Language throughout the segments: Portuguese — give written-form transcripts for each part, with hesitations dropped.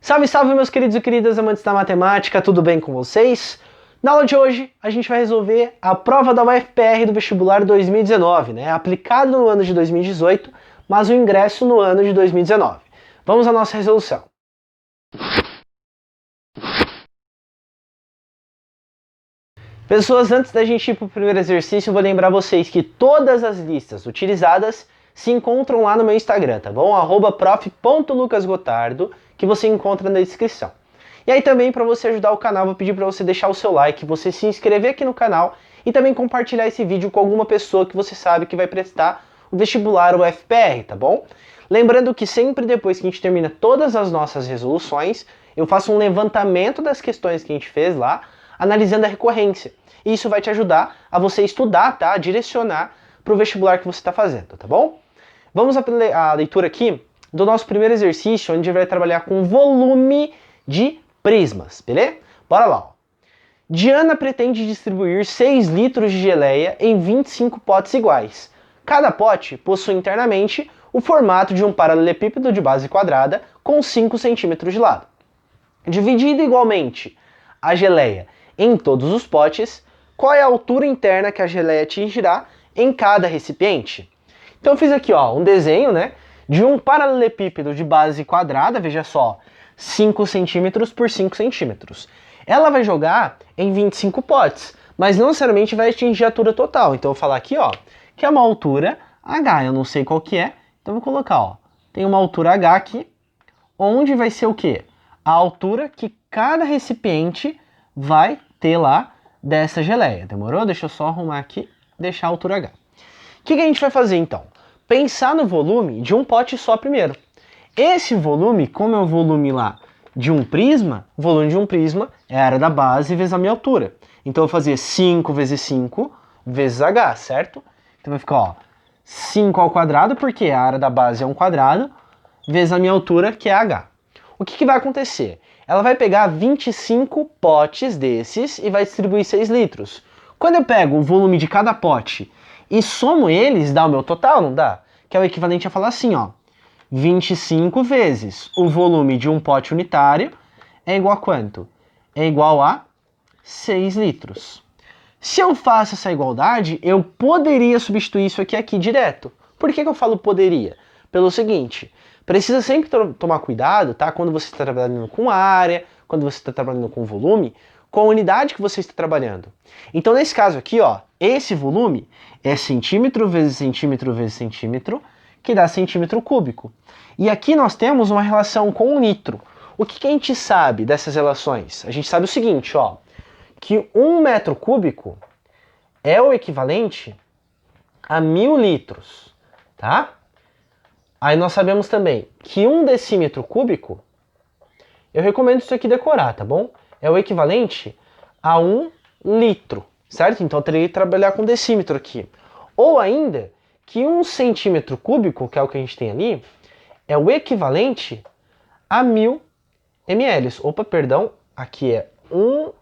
Salve, salve, meus queridos e queridas amantes da matemática, tudo bem com vocês? Na aula de hoje, a gente vai resolver a prova da UFPR do vestibular 2019, né? Aplicado no ano de 2018, mas o ingresso no ano de 2019. Vamos à nossa resolução. Pessoas, antes da gente ir para o primeiro exercício, eu vou lembrar vocês que todas as listas utilizadas se encontram lá no meu Instagram, tá bom? @prof.lucasgotardo, que você encontra na descrição. E aí também, para você ajudar o canal, vou pedir para você deixar o seu like, você se inscrever aqui no canal e também compartilhar esse vídeo com alguma pessoa que você sabe que vai prestar o vestibular UFPR, tá bom? Lembrando que sempre depois que a gente termina todas as nossas resoluções, eu faço um levantamento das questões que a gente fez lá, analisando a recorrência. E isso vai te ajudar a você estudar, tá? A direcionar para o vestibular que você está fazendo, tá bom? Vamos à leitura aqui do nosso primeiro exercício, onde a gente vai trabalhar com volume de prismas, beleza? Bora lá. Ó. Diana pretende distribuir 6 litros de geleia em 25 potes iguais. Cada pote possui internamente o formato de um paralelepípedo de base quadrada com 5 centímetros de lado. Dividido igualmente a geleia em todos os potes, qual é a altura interna que a geleia atingirá em cada recipiente? Então eu fiz aqui um desenho, né, de um paralelepípedo de base quadrada, veja só, 5 centímetros por 5 centímetros. Ela vai jogar em 25 potes, mas não necessariamente vai atingir a altura total. Então eu vou falar aqui, que é uma altura H, eu não sei qual que é, então eu vou colocar, tem uma altura H aqui, onde vai ser o quê? A altura que cada recipiente vai ter lá dessa geleia, demorou? Deixa eu só arrumar aqui, deixar a altura H. O que a gente vai fazer então? Pensar no volume de um pote só primeiro. Esse volume, como é o volume lá de um prisma, o volume de um prisma é a área da base vezes a minha altura. Então eu vou fazer 5 vezes 5 vezes H, certo? Então vai ficar 5 ao quadrado, porque a área da base é um quadrado, vezes a minha altura, que é H. O que vai acontecer? Ela vai pegar 25 potes desses e vai distribuir 6 litros. Quando eu pego o volume de cada pote e somo eles, dá o meu total, não dá? Que é o equivalente a falar assim, 25 vezes o volume de um pote unitário é igual a quanto? É igual a 6 litros. Se eu faço essa igualdade, eu poderia substituir isso aqui direto. Por que eu falo poderia? Pelo seguinte, precisa sempre tomar cuidado, tá? Quando você está trabalhando com área, quando você está trabalhando com volume, com a unidade que você está trabalhando. Então, nesse caso aqui, esse volume é centímetro vezes centímetro vezes centímetro, que dá centímetro cúbico. E aqui nós temos uma relação com o litro. O que a gente sabe dessas relações? A gente sabe o seguinte, que 1 metro cúbico é o equivalente a 1000 litros, tá? Aí nós sabemos também que 1 decímetro cúbico, eu recomendo isso aqui decorar, tá bom? É o equivalente a 1 litro, certo? Então eu teria que trabalhar com decímetro aqui. Ou ainda, que 1 centímetro cúbico, que é o que a gente tem ali, é o equivalente a 1000 ml. Opa, perdão, aqui é 1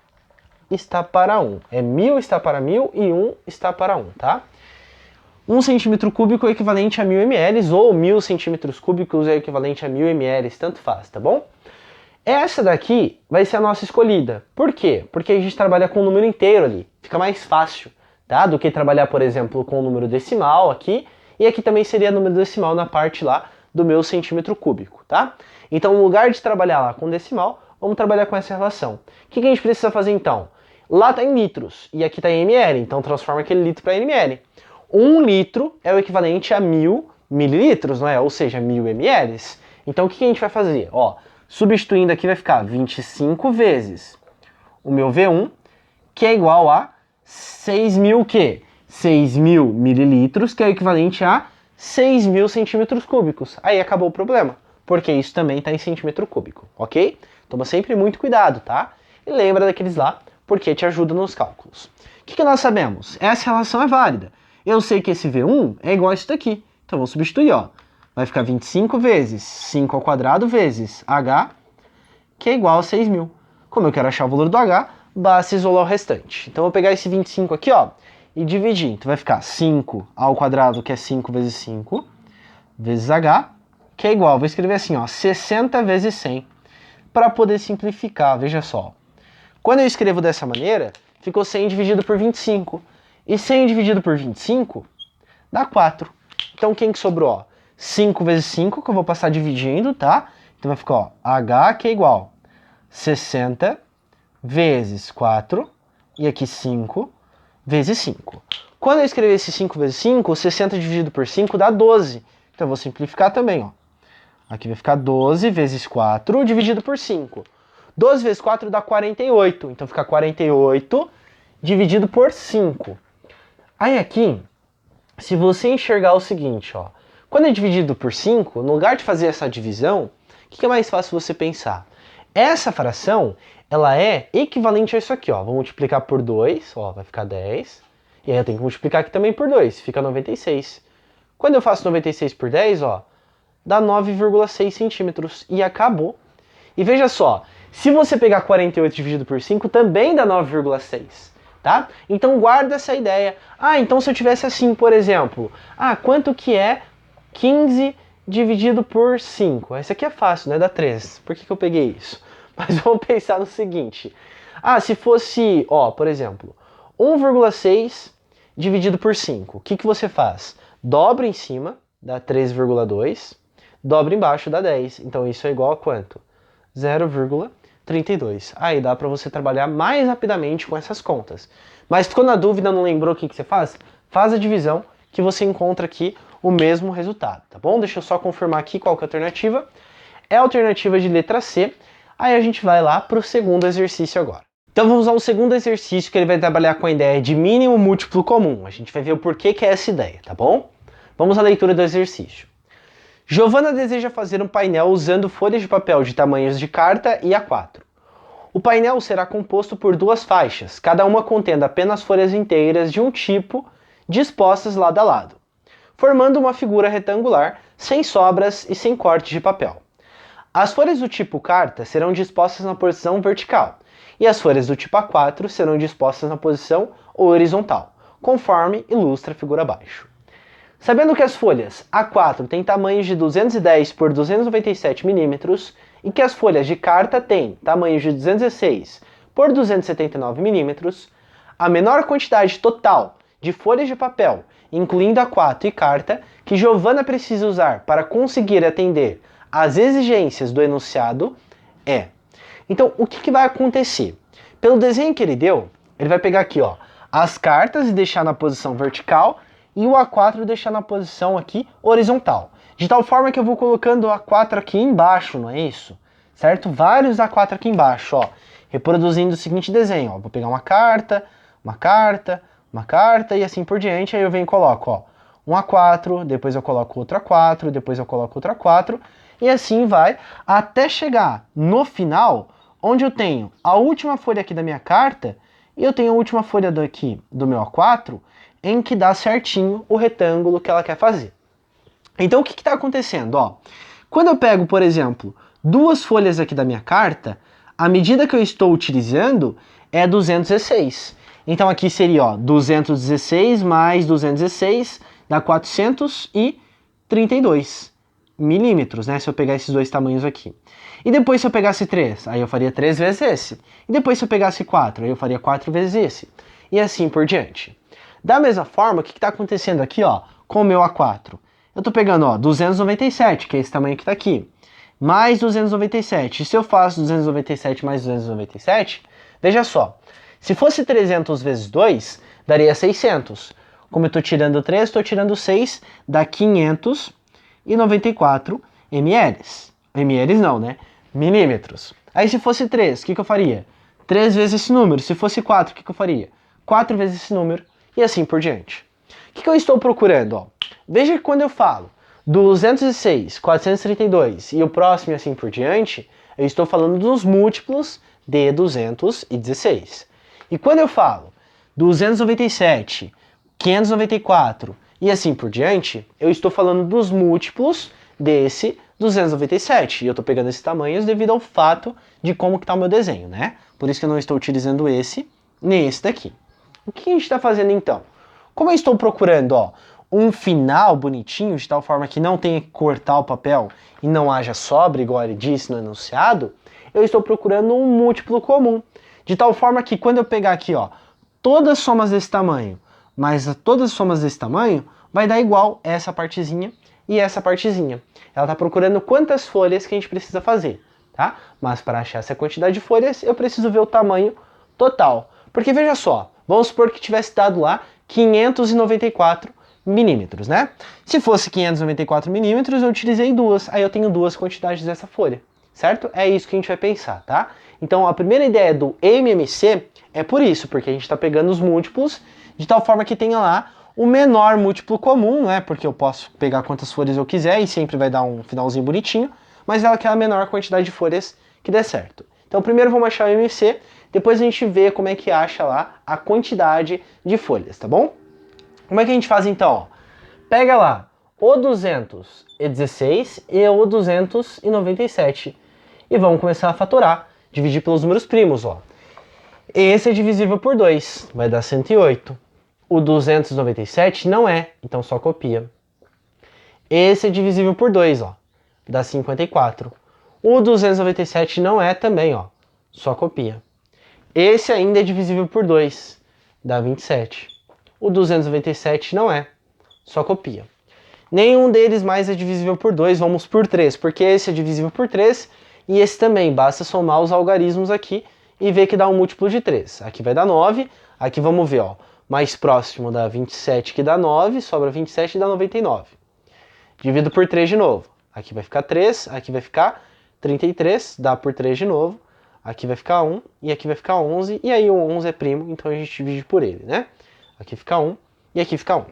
está para 1. É 1000 está para 1000 e 1 está para 1, tá? 1 centímetro cúbico é equivalente a 1000 ml, ou 1000 centímetros cúbicos é equivalente a 1000 ml, tanto faz, tá bom? Essa daqui vai ser a nossa escolhida. Por quê? Porque a gente trabalha com o número inteiro ali. Fica mais fácil, tá? Do que trabalhar, por exemplo, com o número decimal aqui. E aqui também seria número decimal na parte lá do meu centímetro cúbico, tá? Então, no lugar de trabalhar lá com decimal, vamos trabalhar com essa relação. O que a gente precisa fazer então? Lá está em litros e aqui está em ml, então transforma aquele litro para ml. 1 litro é o equivalente a 1000 mililitros, não é? Ou seja, 1000 ml. Então, o que a gente vai fazer? Substituindo aqui vai ficar 25 vezes o meu V1, que é igual a 6.000 o quê? 6.000 mililitros, que é o equivalente a 6.000 centímetros cúbicos. Aí acabou o problema, porque isso também está em centímetro cúbico, ok? Toma sempre muito cuidado, tá? E lembra daqueles lá, porque te ajuda nos cálculos. O que nós sabemos? Essa relação é válida. Eu sei que esse V1 é igual a isso daqui, então vou substituir, vai ficar 25 vezes 5 ao quadrado vezes H, que é igual a 6.000. Como eu quero achar o valor do H, basta isolar o restante. Então eu vou pegar esse 25 aqui, e dividir. Então vai ficar 5 ao quadrado, que é 5 vezes 5, vezes H, que é igual, vou escrever assim, 60 vezes 100. para poder simplificar, veja só. Quando eu escrevo dessa maneira, ficou 100 dividido por 25. E 100 dividido por 25 dá 4. Então quem que sobrou? Ó? 5 vezes 5, que eu vou passar dividindo, tá? Então vai ficar, ó, H, que é igual 60 vezes 4, e aqui 5 vezes 5. Quando eu escrever esse 5 vezes 5, 60 dividido por 5 dá 12. Então eu vou simplificar também, ó. Aqui vai ficar 12 vezes 4 dividido por 5. 12 vezes 4 dá 48. Então fica 48 dividido por 5. Aí aqui, se você enxergar o seguinte, ó. Quando é dividido por 5, no lugar de fazer essa divisão, o que é mais fácil você pensar? Essa fração, ela é equivalente a isso aqui, ó. Vou multiplicar por 2, ó, vai ficar 10. E aí eu tenho que multiplicar aqui também por 2, fica 96. Quando eu faço 96 por 10, ó, dá 9,6 centímetros e acabou. E veja só, se você pegar 48 dividido por 5, também dá 9,6, tá? Então guarda essa ideia. Ah, então se eu tivesse assim, por exemplo, quanto que é 15 dividido por 5? Esse aqui é fácil, né? Dá 3. Por que eu peguei isso? Mas vamos pensar no seguinte. Se fosse, ó, por exemplo, 1,6 dividido por 5. O que você faz? Dobra em cima, dá 3,2. Dobra embaixo, dá 10. Então isso é igual a quanto? 0,32. Aí dá para você trabalhar mais rapidamente com essas contas. Mas ficou na dúvida, não lembrou o que você faz? Faz a divisão que você encontra aqui o mesmo resultado, tá bom? Deixa eu só confirmar aqui qual que é a alternativa. É a alternativa de letra C. Aí a gente vai lá para o segundo exercício agora. Então vamos ao segundo exercício, que ele vai trabalhar com a ideia de mínimo múltiplo comum. A gente vai ver o porquê que é essa ideia, tá bom? Vamos à leitura do exercício. Giovana deseja fazer um painel usando folhas de papel de tamanhos de carta e A4. O painel será composto por duas faixas, cada uma contendo apenas folhas inteiras de um tipo, dispostas lado a lado, formando uma figura retangular, sem sobras e sem corte de papel. As folhas do tipo carta serão dispostas na posição vertical, e as folhas do tipo A4 serão dispostas na posição horizontal, conforme ilustra a figura abaixo. Sabendo que as folhas A4 têm tamanhos de 210 por 297 mm e que as folhas de carta têm tamanhos de 216 por 279 mm, a menor quantidade total de folhas de papel, incluindo A4 e carta, que Giovana precisa usar para conseguir atender às exigências do enunciado é. Então, o que vai acontecer? Pelo desenho que ele deu, ele vai pegar aqui, ó, as cartas e deixar na posição vertical e o A4 deixar na posição aqui horizontal. De tal forma que eu vou colocando o A4 aqui embaixo, não é isso? Certo? Vários A4 aqui embaixo, ó. Reproduzindo o seguinte desenho, ó. Vou pegar uma carta e assim por diante. Aí eu venho e coloco, ó, um A4, depois eu coloco outro A4, depois eu coloco outro A4. E assim vai até chegar no final, onde eu tenho a última folha aqui da minha carta e eu tenho a última folha aqui do meu A4, em que dá certinho o retângulo que ela quer fazer. Então o que está acontecendo? Ó, quando eu pego, por exemplo, duas folhas aqui da minha carta, a medida que eu estou utilizando é 216. Então aqui seria, ó, 216 mais 216 dá 432 milímetros, né? Se eu pegar esses dois tamanhos aqui. E depois se eu pegasse 3, aí eu faria 3 vezes esse. E depois se eu pegasse 4, aí eu faria 4 vezes esse. E assim por diante. Da mesma forma, o que está acontecendo aqui, ó, com o meu A4? Eu estou pegando, ó, 297, que é esse tamanho que está aqui, mais 297. E se eu faço 297 mais 297, veja só, se fosse 300 vezes 2, daria 600. Como eu estou tirando 3, estou tirando 6, dá 594 ml. ml não, né? Milímetros. Aí se fosse 3, o que eu faria? 3 vezes esse número. Se fosse 4, o que eu faria? 4 vezes esse número. E assim por diante. O que eu estou procurando? Ó? Veja que quando eu falo 206, 432 e o próximo e assim por diante, eu estou falando dos múltiplos de 216. E quando eu falo 297, 594 e assim por diante, eu estou falando dos múltiplos desse 297. E eu estou pegando esses tamanhos devido ao fato de como que está o meu desenho, né? Por isso que eu não estou utilizando esse nem esse daqui. O que a gente está fazendo então? Como eu estou procurando, ó, um final bonitinho, de tal forma que não tenha que cortar o papel e não haja sobra, igual ele disse no enunciado, eu estou procurando um múltiplo comum. De tal forma que quando eu pegar aqui, ó, todas as somas desse tamanho, mais todas as somas desse tamanho, vai dar igual essa partezinha e essa partezinha. Ela está procurando quantas folhas que a gente precisa fazer, tá? Mas para achar essa quantidade de folhas, eu preciso ver o tamanho total. Porque veja só, vamos supor que tivesse dado lá 594 milímetros, né? Se fosse 594 milímetros, eu utilizei duas, aí eu tenho duas quantidades dessa folha, certo? É isso que a gente vai pensar, tá? Então a primeira ideia do MMC é por isso, porque a gente está pegando os múltiplos de tal forma que tenha lá o menor múltiplo comum, né? Porque eu posso pegar quantas folhas eu quiser e sempre vai dar um finalzinho bonitinho, mas é aquela menor quantidade de folhas que der certo. Então primeiro vamos achar o MMC, depois a gente vê como é que acha lá a quantidade de folhas, tá bom? Como é que a gente faz então? Ó, pega lá o 216 e o 297 e vamos começar a fatorar, dividir pelos números primos, ó. Esse é divisível por 2, vai dar 108. O 297 não é, então só copia. Esse é divisível por 2, ó, dá 54. O 297 não é também, ó, só copia. Esse ainda é divisível por 2, dá 27. O 297 não é, só copia. Nenhum deles mais é divisível por 2, vamos por 3, porque esse é divisível por 3 e esse também, basta somar os algarismos aqui e ver que dá um múltiplo de 3. Aqui vai dar 9, aqui vamos ver, ó, mais próximo dá 27 que dá 9, sobra 27 e dá 99. Divido por 3 de novo, aqui vai ficar 3, aqui vai ficar 33, dá por 3 de novo, aqui vai ficar 1 e aqui vai ficar 11, e aí o 11 é primo, então a gente divide por ele, né? Aqui fica 1 e aqui fica 1.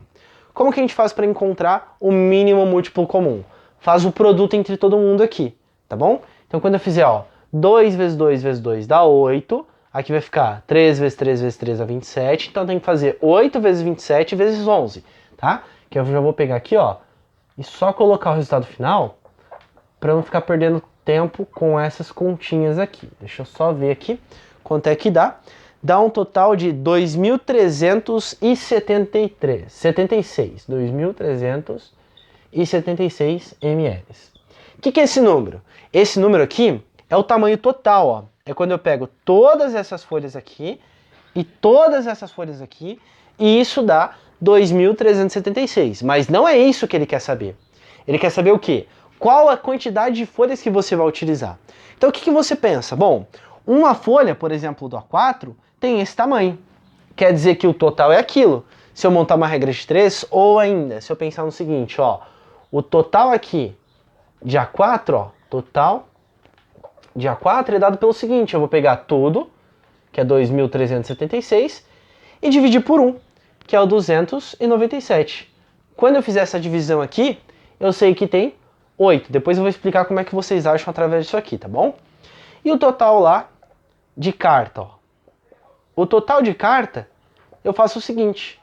Como que a gente faz para encontrar o mínimo múltiplo comum? Faz o produto entre todo mundo aqui, tá bom? Então quando eu fizer, ó, 2 vezes 2 vezes 2 dá 8, aqui vai ficar 3 vezes 3 vezes 3 dá 27, então tem que fazer 8 vezes 27 vezes 11, tá? Que eu já vou pegar aqui, ó, e só colocar o resultado final para não ficar perdendo tempo com essas continhas aqui. Deixa eu só ver aqui quanto é que dá. Dá um total de 2.376 ml. O que é esse número? Esse número aqui é o tamanho total, ó. É quando eu pego todas essas folhas aqui e todas essas folhas aqui, e isso dá 2.376. Mas não é isso que ele quer saber. Ele quer saber o quê? Qual a quantidade de folhas que você vai utilizar. Então o que você pensa? Bom, uma folha, por exemplo, do A4, tem esse tamanho. Quer dizer que o total é aquilo. Se eu montar uma regra de 3, ou ainda, se eu pensar no seguinte, ó, o total aqui de A4, ó, total de A4 é dado pelo seguinte, eu vou pegar tudo, que é 2.376, e dividir por 1, que é o 297. Quando eu fizer essa divisão aqui, eu sei que tem 8. Depois eu vou explicar como é que vocês acham através disso aqui, tá bom? E o total lá de carta, ó. O total de carta, eu faço o seguinte.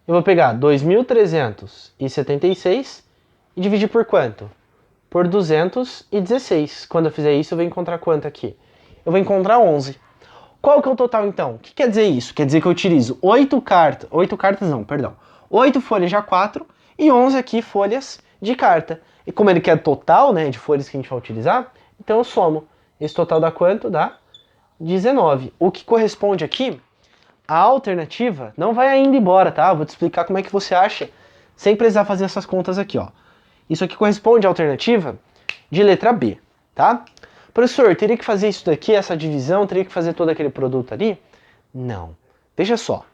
Eu vou pegar 2.376 e dividir por quanto? Por 216. Quando eu fizer isso, eu vou encontrar quanto aqui? Eu vou encontrar 11. Qual que é o total, então? O que quer dizer isso? Quer dizer que eu utilizo 8 cartas folhas de A4 e 11 aqui folhas de carta. E como ele quer total, né, de folhas que a gente vai utilizar, então eu somo. Esse total dá quanto? Dá 19. O que corresponde aqui, a alternativa, não vai ainda embora, tá? Vou te explicar como é que você acha, sem precisar fazer essas contas aqui, ó. Isso aqui corresponde à alternativa de letra B, tá? Professor, teria que fazer isso daqui, essa divisão, teria que fazer todo aquele produto ali? Não. Veja só.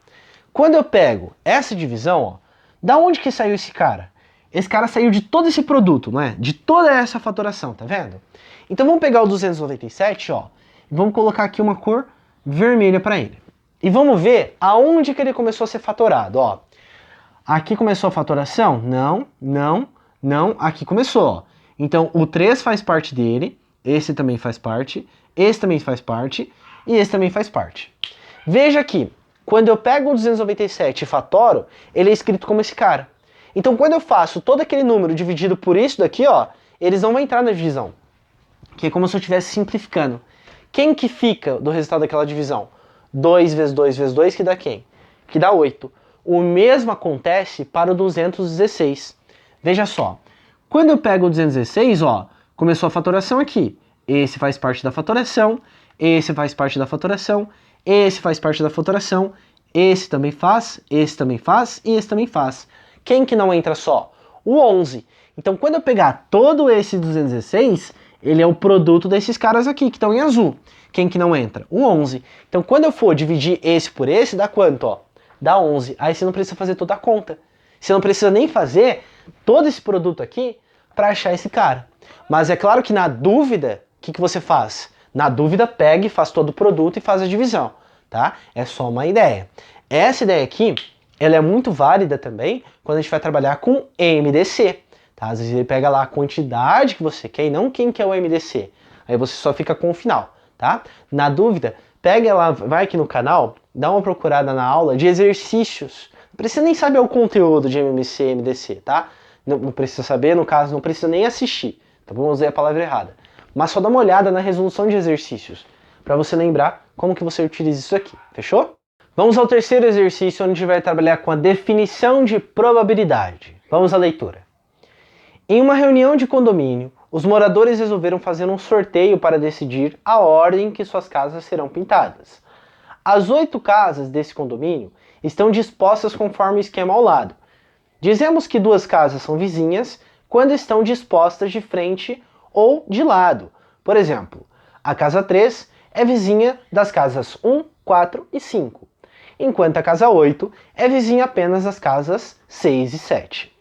Quando eu pego essa divisão, ó, da onde que saiu esse cara? Esse cara saiu de todo esse produto, não é? De toda essa fatoração, tá vendo? Então vamos pegar o 297, ó, e vamos colocar aqui uma cor vermelha para ele. E vamos ver aonde que ele começou a ser fatorado, ó. Aqui começou a fatoração? Não, não, não. Aqui começou, ó. Então o 3 faz parte dele, esse também faz parte, esse também faz parte e esse também faz parte. Veja aqui, quando eu pego o 297 e fatoro, ele é escrito como esse cara. Então quando eu faço todo aquele número dividido por isso daqui, ó, eles não vão entrar na divisão. Que é como se eu estivesse simplificando. Quem que fica do resultado daquela divisão? 2 vezes 2 vezes 2 que dá quem? Que dá 8. O mesmo acontece para o 216. Veja só, quando eu pego o 216, ó, começou a fatoração aqui. Esse faz parte da fatoração, esse faz parte da fatoração, esse faz parte da fatoração, esse também faz, esse também faz e esse também faz. Quem que não entra só? O 11. Então, quando eu pegar todo esse 216, ele é o produto desses caras aqui, que estão em azul. Quem que não entra? O 11. Então, quando eu for dividir esse por esse, dá quanto? Ó? Dá 11. Aí você não precisa fazer toda a conta. Você não precisa nem fazer todo esse produto aqui para achar esse cara. Mas é claro que na dúvida, o que você faz? Na dúvida, pega e faz todo o produto e faz a divisão, tá? É só uma ideia. Essa ideia aqui, ela é muito válida também quando a gente vai trabalhar com MDC. Tá? Às vezes ele pega lá a quantidade que você quer e não quem que é o MDC. Aí você só fica com o final, tá? Na dúvida, pega lá, vai aqui no canal, dá uma procurada na aula de exercícios. Não precisa nem saber o conteúdo de MMC e MDC, tá? Não precisa saber, no caso, não precisa nem assistir. Tá bom? Eu usei a palavra errada. Mas só dá uma olhada na resolução de exercícios, para você lembrar como que você utiliza isso aqui. Fechou? Vamos ao terceiro exercício, onde a gente vai trabalhar com a definição de probabilidade. Vamos à leitura. Em uma reunião de condomínio, os moradores resolveram fazer um sorteio para decidir a ordem que suas casas serão pintadas. As 8 casas desse condomínio estão dispostas conforme o esquema ao lado. Dizemos que 2 casas são vizinhas quando estão dispostas de frente ou de lado. Por exemplo, a casa 3 é vizinha das casas 1, 4 e 5, enquanto a casa 8 é vizinha apenas das casas 6 e 7.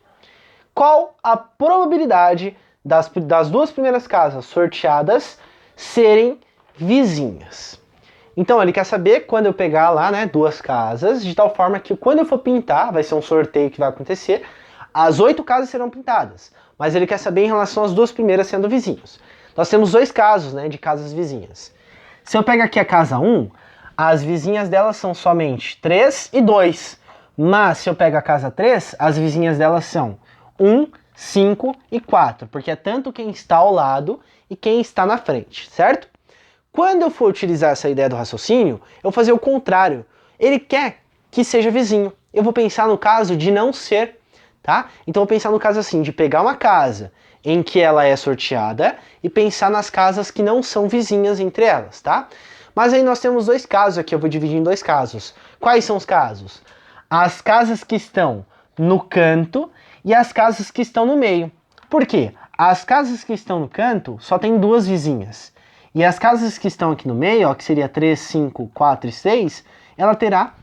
Qual a probabilidade das 2 primeiras casas sorteadas serem vizinhas? Então ele quer saber quando eu pegar lá, né, 2 casas, de tal forma que quando eu for pintar, vai ser um sorteio que vai acontecer, as 8 casas serão pintadas. Mas ele quer saber em relação às 2 primeiras sendo vizinhos. Nós temos 2 casos, né, de casas vizinhas. Se eu pegar aqui a casa 1, as vizinhas delas são somente 3 e 2. Mas se eu pegar a casa 3, as vizinhas delas são 1, 5 e 4, porque é tanto quem está ao lado e quem está na frente, certo? Quando eu for utilizar essa ideia do raciocínio, eu vou fazer o contrário. Ele quer que seja vizinho. Eu vou pensar no caso de não ser, tá? Então eu vou pensar no caso assim, de pegar uma casa em que ela é sorteada e pensar nas casas que não são vizinhas entre elas, tá? Mas aí nós temos 2 casos aqui, eu vou dividir em 2 casos. Quais são os casos? As casas que estão no canto e as casas que estão no meio. Por quê? As casas que estão no canto só tem 2 vizinhas. E as casas que estão aqui no meio, ó, que seria 3, 5, 4 e 6, ela terá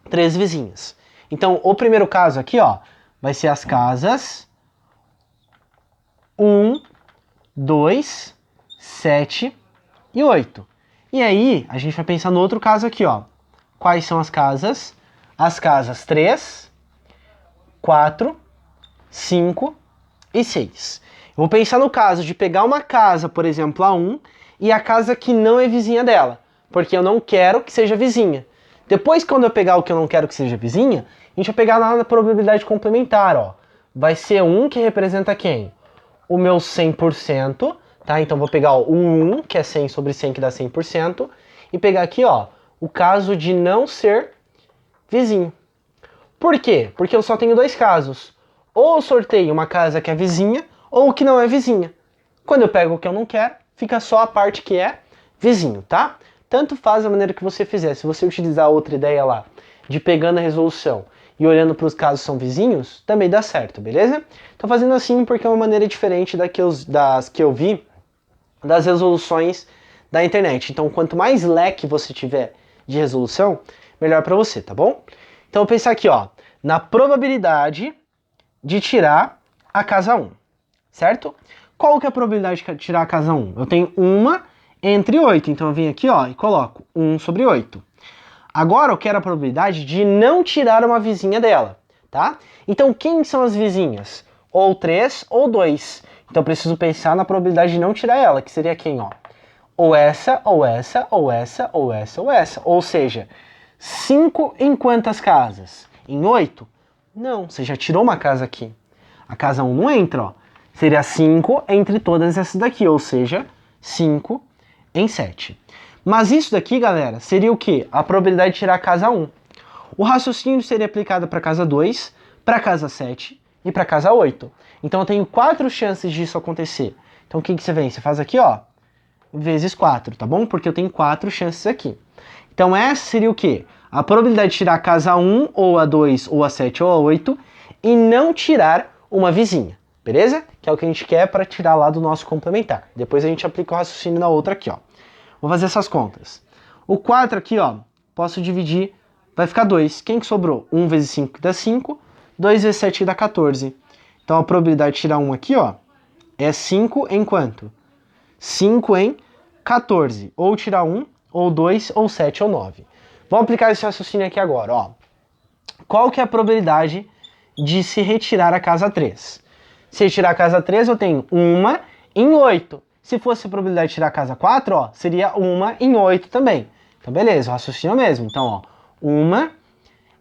3 vizinhas. Então, o primeiro caso aqui, ó, vai ser as casas 1, 2, 7 e 8. E aí, a gente vai pensar no outro caso aqui, ó. Quais são as casas? As casas 3, 4, 5 e 6. Eu vou pensar no caso de pegar uma casa, por exemplo, a 1, e a casa que não é vizinha dela, porque eu não quero que seja vizinha. Depois, quando eu pegar o que eu não quero que seja vizinha, a gente vai pegar lá na probabilidade complementar, ó. Vai ser 1 que representa quem? O meu 100%, tá? Então vou pegar ó, o 1, que é 100 sobre 100, que dá 100%, e pegar aqui, ó, o caso de não ser vizinho. Por quê? Porque eu só tenho 2 casos. Ou eu sorteio uma casa que é vizinha, ou que não é vizinha. Quando eu pego o que eu não quero, fica só a parte que é vizinho, tá? Tanto faz a maneira que você fizer. Se você utilizar outra ideia lá, de pegando a resolução e olhando para os casos que são vizinhos, também dá certo, beleza? Tô fazendo assim porque é uma maneira diferente das que eu vi das resoluções da internet. Então, quanto mais leque você tiver de resolução, melhor para você, tá bom? Então, eu vou pensar aqui, ó, na probabilidade de tirar a casa 1, certo? Qual que é a probabilidade de tirar a casa 1? Eu tenho 1 entre 8, então eu venho aqui, ó, e coloco 1 sobre 8. Agora eu quero a probabilidade de não tirar uma vizinha dela, tá? Então quem são as vizinhas? Ou 3 ou 2. Então eu preciso pensar na probabilidade de não tirar ela, que seria quem, ó? Ou essa, ou essa, ou essa, ou essa, ou essa. Ou seja, 5 em quantas casas? Em 8? Não, você já tirou uma casa aqui. A casa 1 não entra, ó. Seria 5 entre todas essas daqui, ou seja, 5 em 7. Mas isso daqui, galera, seria o quê? A probabilidade de tirar a casa 1. O raciocínio seria aplicado para casa 2, para casa 7 e para casa 8. Então eu tenho 4 chances disso acontecer. Então o que você vem? Você faz aqui, ó, vezes 4, tá bom? Porque eu tenho 4 chances aqui. Então essa seria o quê? A probabilidade de tirar a casa 1, ou a 2, ou a 7, ou a 8, e não tirar uma vizinha, beleza? Que é o que a gente quer para tirar lá do nosso complementar. Depois a gente aplica o raciocínio na outra aqui, ó. Vou fazer essas contas. O 4 aqui, ó, posso dividir, vai ficar 2. Quem que sobrou? 1 vezes 5 dá 5, 2 vezes 7 dá 14. Então a probabilidade de tirar 1 aqui, ó, é 5 em quanto? 5 em 14. Ou tirar 1, ou 2, ou 7, ou 9. Vamos aplicar esse raciocínio aqui agora, ó. Qual que é a probabilidade de se retirar a casa 3? Se retirar a casa 3, eu tenho 1 em 8. Se fosse a probabilidade de tirar a casa 4, ó, seria 1 em 8 também. Então, beleza, o raciocínio é o mesmo. Então, ó, 1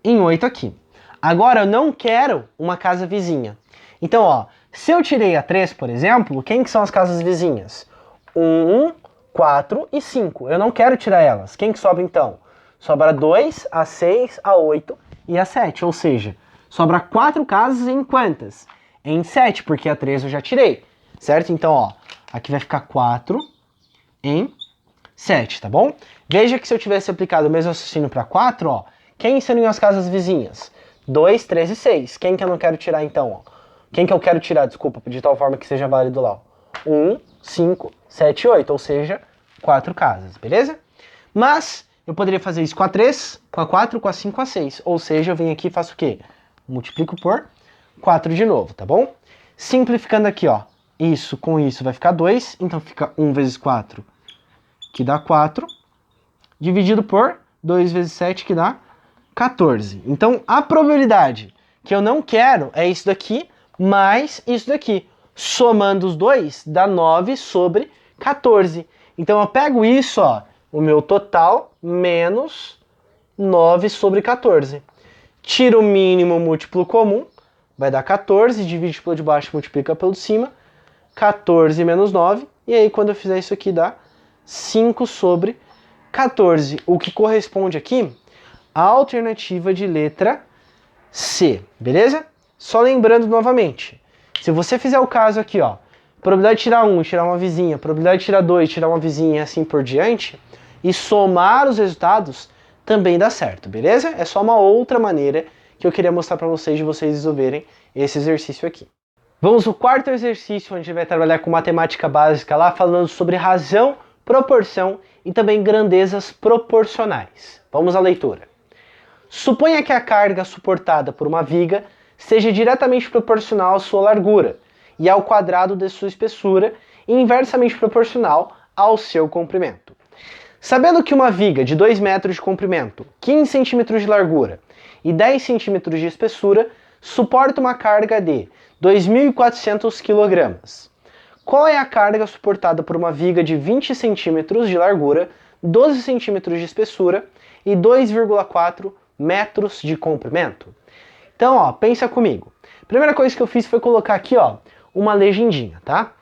em 8 aqui. Agora, eu não quero uma casa vizinha. Então, ó, se eu tirei a 3, por exemplo, quem que são as casas vizinhas? 1, 4 e 5. Eu não quero tirar elas. Quem que sobra, então? Sobra 2, a 6, a 8 e a 7. Ou seja, sobra 4 casas em quantas? Em 7, porque a 3 eu já tirei. Certo? Então, ó, aqui vai ficar 4 em 7, tá bom? Veja que se eu tivesse aplicado o mesmo raciocínio para 4, ó, quem seriam as casas vizinhas? 2, 3 e 6. Quem que eu não quero tirar, então? Ó? Quem que eu quero tirar, desculpa, de tal forma que seja válido lá? 1, 5, 7 e 8, ou seja, 4 casas, beleza? Mas eu poderia fazer isso com a 3, com a 4, com a 5, com a 6. Ou seja, eu venho aqui e faço o quê? Multiplico por 4 de novo, tá bom? Simplificando aqui, ó, isso com isso vai ficar 2, então fica 1 vezes 4, que dá 4, dividido por 2 vezes 7, que dá 14. Então, a probabilidade que eu não quero é isso daqui, mais isso daqui. Somando os dois, dá 9 sobre 14. Então, eu pego isso, ó, o meu total, menos 9 sobre 14. Tiro o mínimo múltiplo comum, vai dar 14, divide pelo de baixo, multiplica pelo de cima, 14 menos 9, e aí quando eu fizer isso aqui dá 5 sobre 14, o que corresponde aqui à alternativa de letra C, beleza? Só lembrando novamente, se você fizer o caso aqui, ó, probabilidade de tirar 1, tirar uma vizinha, probabilidade de tirar 2, tirar uma vizinha e assim por diante, e somar os resultados, também dá certo, beleza? É só uma outra maneira que eu queria mostrar para vocês de vocês resolverem esse exercício aqui. Vamos ao quarto exercício, onde a gente vai trabalhar com matemática básica lá, falando sobre razão, proporção e também grandezas proporcionais. Vamos à leitura. Suponha que a carga suportada por uma viga seja diretamente proporcional à sua largura e ao quadrado de sua espessura e inversamente proporcional ao seu comprimento. Sabendo que uma viga de 2 metros de comprimento, 15 centímetros de largura e 10 centímetros de espessura suporta uma carga de 2.400 kg. Qual é a carga suportada por uma viga de 20 centímetros de largura, 12 centímetros de espessura e 2,4 metros de comprimento? Então, ó, pensa comigo. Primeira coisa que eu fiz foi colocar aqui, ó, uma legendinha, tá?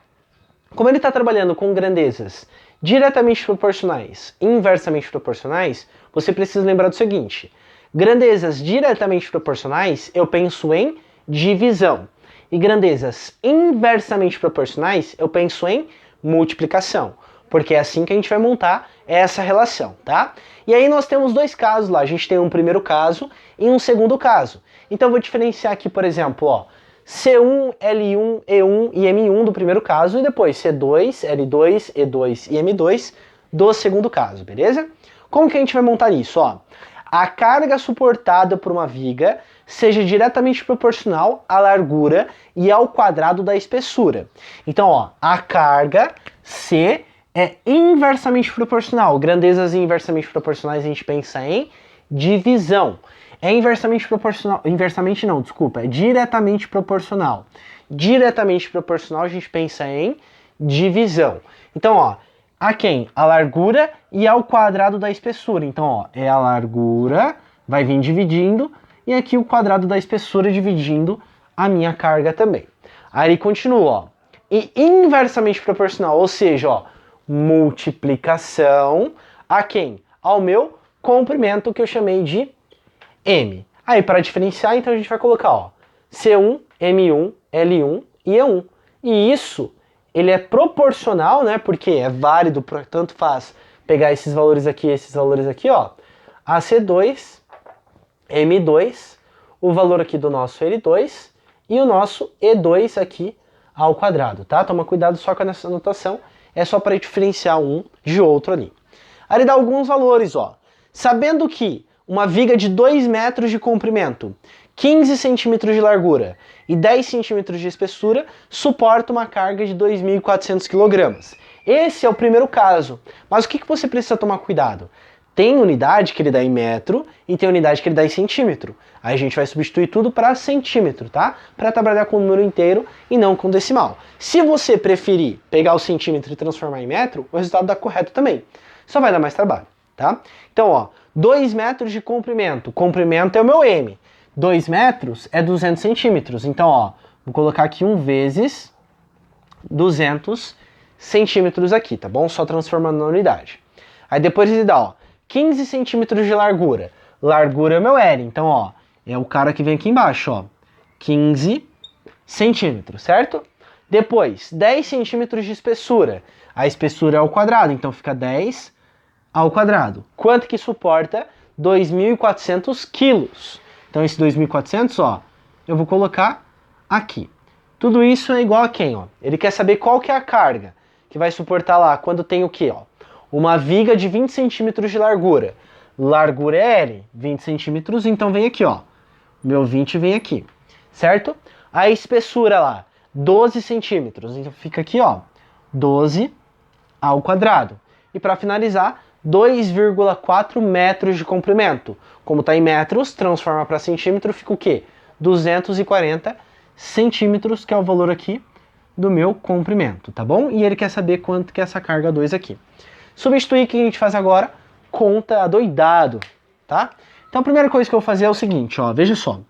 Como ele está trabalhando com grandezas diretamente proporcionais e inversamente proporcionais, você precisa lembrar do seguinte: grandezas diretamente proporcionais, eu penso em divisão. E grandezas inversamente proporcionais, eu penso em multiplicação. Porque é assim que a gente vai montar essa relação, tá? E aí nós temos dois casos lá. A gente tem um primeiro caso e um segundo caso. Então eu vou diferenciar aqui, por exemplo, ó, C1, L1, E1 e M1 do primeiro caso, e depois C2, L2, E2 e M2 do segundo caso, beleza? Como que a gente vai montar isso? Ó, a carga suportada por uma viga seja diretamente proporcional à largura e ao quadrado da espessura. Então, ó, a carga C é inversamente proporcional. Grandezas inversamente proporcionais a gente pensa em divisão. É inversamente proporcional, inversamente não, desculpa, é diretamente proporcional. Diretamente proporcional a gente pensa em divisão. Então, ó, a quem? A largura e ao quadrado da espessura. Então, ó, é a largura, vai vir dividindo, e aqui o quadrado da espessura dividindo a minha carga também. Aí ele continua, ó, e inversamente proporcional, ou seja, ó, multiplicação a quem? Ao meu comprimento, que eu chamei de M. Aí, para diferenciar, então a gente vai colocar, ó, C1, M1, L1 e E1. E isso, ele é proporcional, né, porque é válido, tanto faz pegar esses valores aqui, ó, a C2, M2, o valor aqui do nosso L2 e o nosso E2 aqui ao quadrado, tá? Toma cuidado só com essa anotação, é só para diferenciar um de outro ali. Aí ele dá alguns valores, ó. Sabendo que uma viga de 2 metros de comprimento, 15 centímetros de largura e 10 centímetros de espessura suporta uma carga de 2.400 kg. Esse é o primeiro caso. Mas o que você precisa tomar cuidado? Tem unidade que ele dá em metro e tem unidade que ele dá em centímetro. Aí a gente vai substituir tudo para centímetro, tá? Para trabalhar com o número inteiro e não com decimal. Se você preferir pegar o centímetro e transformar em metro, o resultado dá correto também. Só vai dar mais trabalho, tá? Então, ó, 2 metros de comprimento. Comprimento é o meu M. 2 metros é 200 centímetros. Então, ó, vou colocar aqui 1 vezes 200 centímetros aqui, tá bom? Só transformando na unidade. Aí depois ele dá, ó, 15 centímetros de largura. Largura é o meu L. Então, ó, é o cara que vem aqui embaixo, ó. 15 centímetros, certo? Depois, 10 centímetros de espessura. A espessura é ao quadrado, então fica 10 ao quadrado. Quanto que suporta? 2.400 quilos. Então esse 2.400, ó, eu vou colocar aqui. Tudo isso é igual a quem, ó? Ele quer saber qual que é a carga que vai suportar lá quando tem o quê, ó? Uma viga de 20 centímetros de largura. Largura é L, 20 centímetros, então vem aqui, ó. Meu 20 vem aqui, certo? A espessura lá, 12 centímetros. Então fica aqui, ó, 12 ao quadrado. E para finalizar, 2,4 metros de comprimento. Como está em metros, transforma para centímetro, fica o quê? 240 centímetros, que é o valor aqui do meu comprimento, tá bom? E ele quer saber quanto que é essa carga 2 aqui. Substituir, o que a gente faz agora? Conta adoidado, tá? Então a primeira coisa que eu vou fazer é o seguinte, ó, veja só.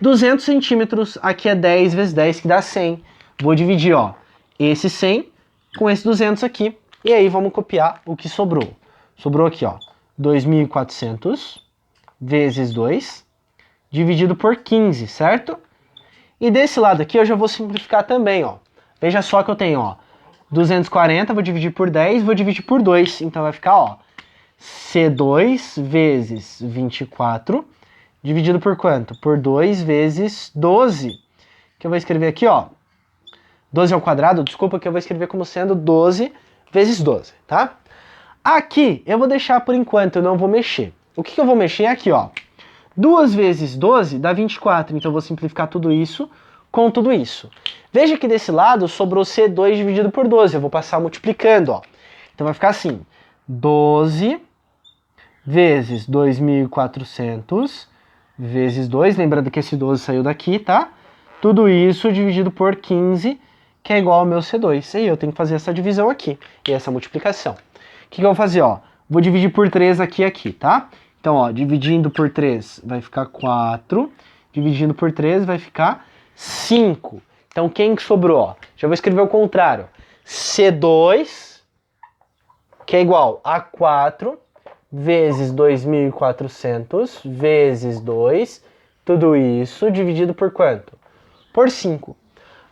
200 centímetros, aqui é 10 vezes 10, que dá 100. Vou dividir, ó, esse 100 com esse 200 aqui. E aí vamos copiar o que sobrou. Sobrou aqui, ó, 2.400 vezes 2, dividido por 15, certo? E desse lado aqui eu já vou simplificar também, ó. Veja só que eu tenho, ó, 240, vou dividir por 10, vou dividir por 2. Então vai ficar, ó, C2 vezes 24, dividido por quanto? Por 2 vezes 12. Que eu vou escrever aqui, ó, 12 ao quadrado, desculpa, que eu vou escrever como sendo 12 vezes 12, tá? Aqui eu vou deixar por enquanto, eu não vou mexer. O que eu vou mexer é aqui, ó. 2 vezes 12 dá 24, então eu vou simplificar tudo isso com tudo isso. Veja que desse lado sobrou C2 dividido por 12, eu vou passar multiplicando, ó. Então vai ficar assim, 12 vezes 2.400 vezes 2, lembrando que esse 12 saiu daqui, tá? Tudo isso dividido por 15, que é igual ao meu C2. E eu tenho que fazer essa divisão aqui, e essa multiplicação. O que eu vou fazer, ó? Vou dividir por 3 aqui e aqui, tá? Então, ó, dividindo por 3 vai ficar 4, dividindo por 3 vai ficar 5. Então, quem que sobrou, ó? Já vou escrever o contrário. C2, que é igual a 4, vezes 2.400, vezes 2, tudo isso dividido por quanto? Por 5.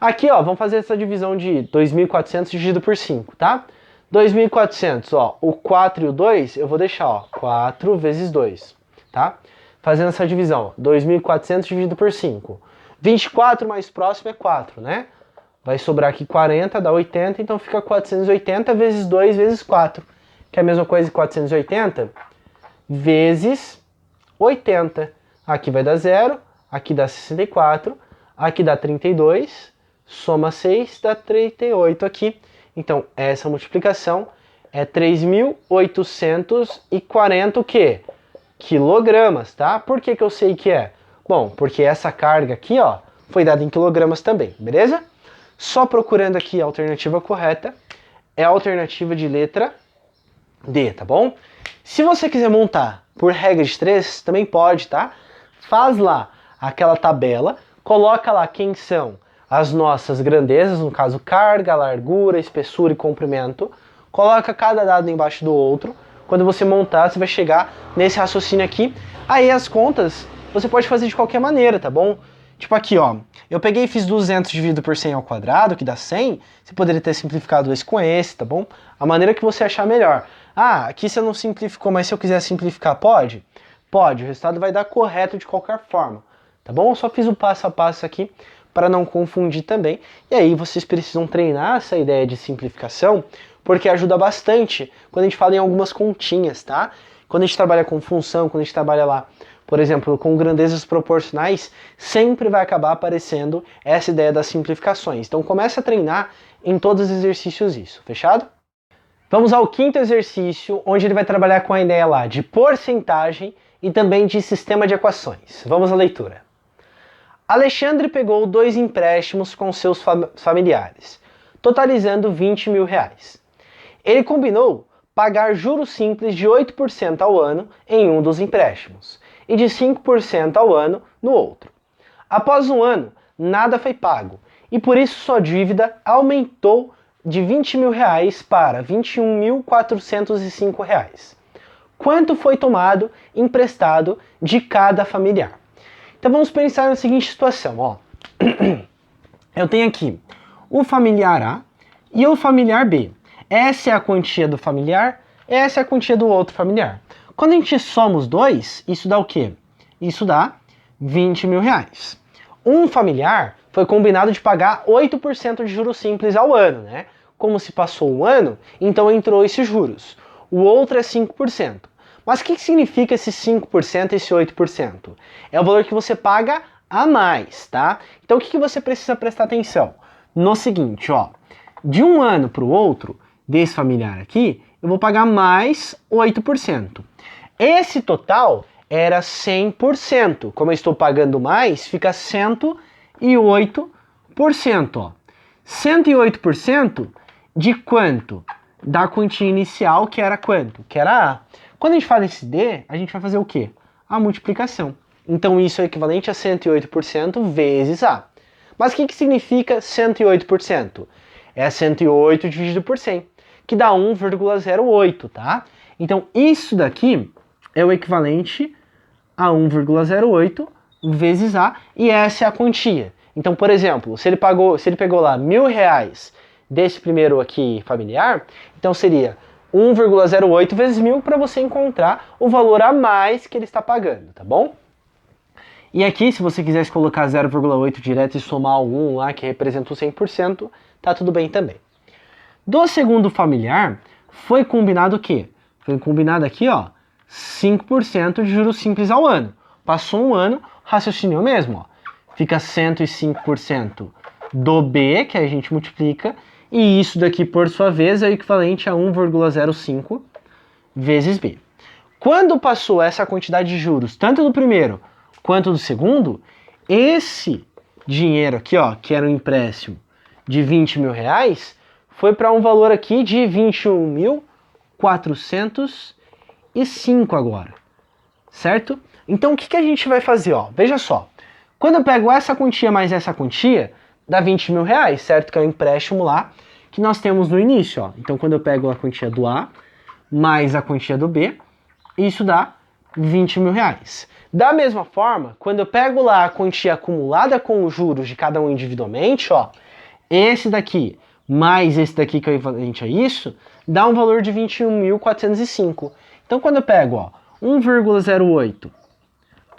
Aqui, ó, vamos fazer essa divisão de 2.400 dividido por 5, tá? 2.400, ó, o 4 e o 2, eu vou deixar, ó, 4 vezes 2, tá? Fazendo essa divisão, 2.400 dividido por 5. 24 mais próximo é 4, né? Vai sobrar aqui 40, dá 80, então fica 480 vezes 2 vezes 4, que é a mesma coisa que 480 vezes 80. Aqui vai dar 0, aqui dá 64, aqui dá 32, soma 6, dá 38 aqui. Então, essa multiplicação é 3.840 o quê? Quilogramas, tá? Por que que eu sei que é? Bom, porque essa carga aqui, ó, foi dada em quilogramas também, beleza? Só procurando aqui a alternativa correta, é a alternativa de letra D, tá bom? Se você quiser montar por regra de 3, também pode, tá? Faz lá aquela tabela, coloca lá quem são as nossas grandezas, no caso carga, largura, espessura e comprimento, coloca cada dado embaixo do outro. quando você montar, você vai chegar nesse raciocínio aqui. Aí as contas você pode fazer de qualquer maneira, tá bom? Tipo aqui, ó, eu peguei e fiz 200 dividido por 100 ao quadrado, que dá 100, você poderia ter simplificado esse com esse, tá bom? A maneira que você achar melhor. Ah, aqui você não simplificou, mas se eu quiser simplificar, pode? Pode, o resultado vai dar correto de qualquer forma, tá bom? Eu só fiz o passo a passo aqui para não confundir também. E aí vocês precisam treinar essa ideia de simplificação, porque ajuda bastante quando a gente fala em algumas continhas, tá? Quando a gente trabalha com função, quando a gente trabalha lá, por exemplo, com grandezas proporcionais, sempre vai acabar aparecendo essa ideia das simplificações. Então começa a treinar em todos os exercícios isso, fechado? Vamos ao quinto exercício, onde ele vai trabalhar com a ideia lá de porcentagem e também de sistema de equações. Vamos à leitura. Alexandre pegou 2 empréstimos com seus familiares, totalizando 20 mil reais. Ele combinou pagar juros simples de 8% ao ano em um dos empréstimos e de 5% ao ano no outro. Após um ano, nada foi pago e por isso sua dívida aumentou de 20 mil reais para 21.405 reais. Quanto foi tomado emprestado de cada familiar? Então vamos pensar na seguinte situação, ó. Eu tenho aqui o familiar A e o familiar B. Essa é a quantia do familiar, essa é a quantia do outro familiar. Quando a gente soma os dois, isso dá o quê? Isso dá 20 mil reais. Um familiar foi combinado de pagar 8% de juros simples ao ano, né? Como se passou um ano, então entrou esses juros. O outro é 5%. Mas o que significa esse 5% e esse 8%? É o valor que você paga a mais, tá? Então o que você precisa prestar atenção? No seguinte, ó. De um ano para o outro, desse familiar aqui, eu vou pagar mais 8%. Esse total era 100%. Como eu estou pagando mais, fica 108%, ó. 108% de quanto? Da quantia inicial, que era quanto? Que era A. Quando a gente fala esse D, a gente vai fazer o quê? A multiplicação. Então isso é equivalente a 108% vezes A. Mas o que significa 108%? É 108 dividido por 100, que dá 1,08, tá? Então isso daqui é o equivalente a 1,08 vezes A, e essa é a quantia. Então, por exemplo, se ele pegou lá R$1.000 desse primeiro aqui familiar, então seria 1,08 vezes 1.000 para você encontrar o valor a mais que ele está pagando, tá bom? E aqui, se você quisesse colocar 0,8 direto e somar algum lá que representa o 100%, tá tudo bem também. Do segundo familiar, foi combinado o quê? Foi combinado aqui, ó, 5% de juros simples ao ano. Passou um ano, raciocínio mesmo, ó. Fica 105% do B, que a gente multiplica, e isso daqui, por sua vez, é o equivalente a 1,05 vezes B. Quando passou essa quantidade de juros, tanto do primeiro quanto do segundo, esse dinheiro aqui, ó, que era um empréstimo de 20 mil reais, foi para um valor aqui de 21.405 agora, certo? Então o que a gente vai fazer, ó? Veja só, quando eu pego essa quantia mais essa quantia, dá 20 mil reais, certo? Que é o empréstimo lá que nós temos no início, ó. Então quando eu pego a quantia do A mais a quantia do B, isso dá 20 mil reais. Da mesma forma, quando eu pego lá a quantia acumulada com os juros de cada um individualmente, ó, esse daqui mais esse daqui que é equivalente a isso, dá um valor de 21.405. Então quando eu pego, ó, 1,08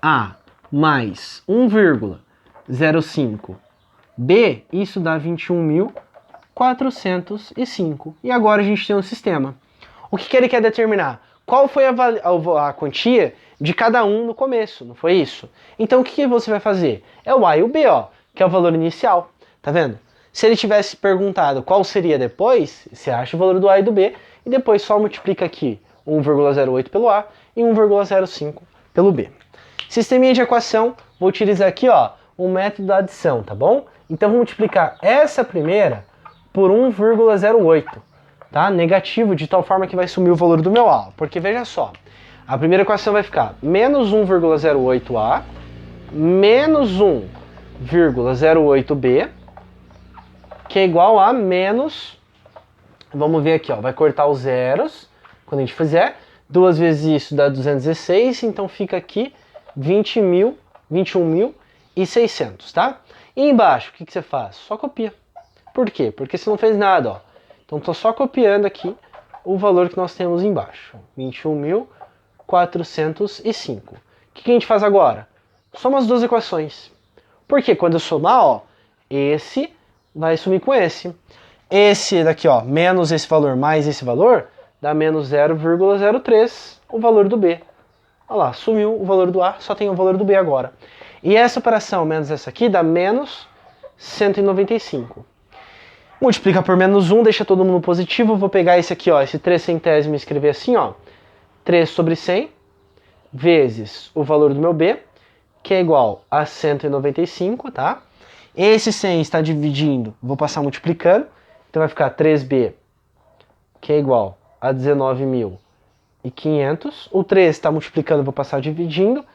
A mais 1,05 B, isso dá 21.405. E agora a gente tem um sistema. O que ele quer determinar? Qual foi a quantia de cada um no começo, não foi isso? Então o que você vai fazer? É o A e o B, ó, que é o valor inicial, tá vendo? Se ele tivesse perguntado qual seria depois, você acha o valor do A e do B, e depois só multiplica aqui 1,08 pelo A e 1,05 pelo B. Sisteminha de equação, vou utilizar aqui, ó, o método da adição, tá bom? Então vou multiplicar essa primeira por 1,08, tá? Negativo, de tal forma que vai sumir o valor do meu A, porque veja só, a primeira equação vai ficar menos 1,08A menos 1,08B, que é igual a menos, vamos ver aqui, ó, vai cortar os zeros, quando a gente fizer, 2 vezes isso dá 216, então fica aqui 21.600, tá? E embaixo, o que você faz? Só copia. Por quê? Porque você não fez nada, ó. Então estou só copiando aqui o valor que nós temos embaixo. 21.405. O que a gente faz agora? Soma as duas equações. Porque quando eu somar, ó, esse vai sumir com esse. Esse daqui, ó, menos esse valor mais esse valor, dá menos 0,03, o valor do B. Olha lá, sumiu o valor do A, só tem o valor do B agora. E essa operação menos essa aqui dá menos 195. Multiplica por menos 1, deixa todo mundo positivo. Vou pegar esse aqui, ó, esse 3 centésimos e escrever assim, ó. 3 sobre 100 vezes o valor do meu B, que é igual a 195, tá? Esse 100 está dividindo, vou passar multiplicando. Então vai ficar 3B, que é igual a 19.500. O 3 está multiplicando, vou passar dividindo.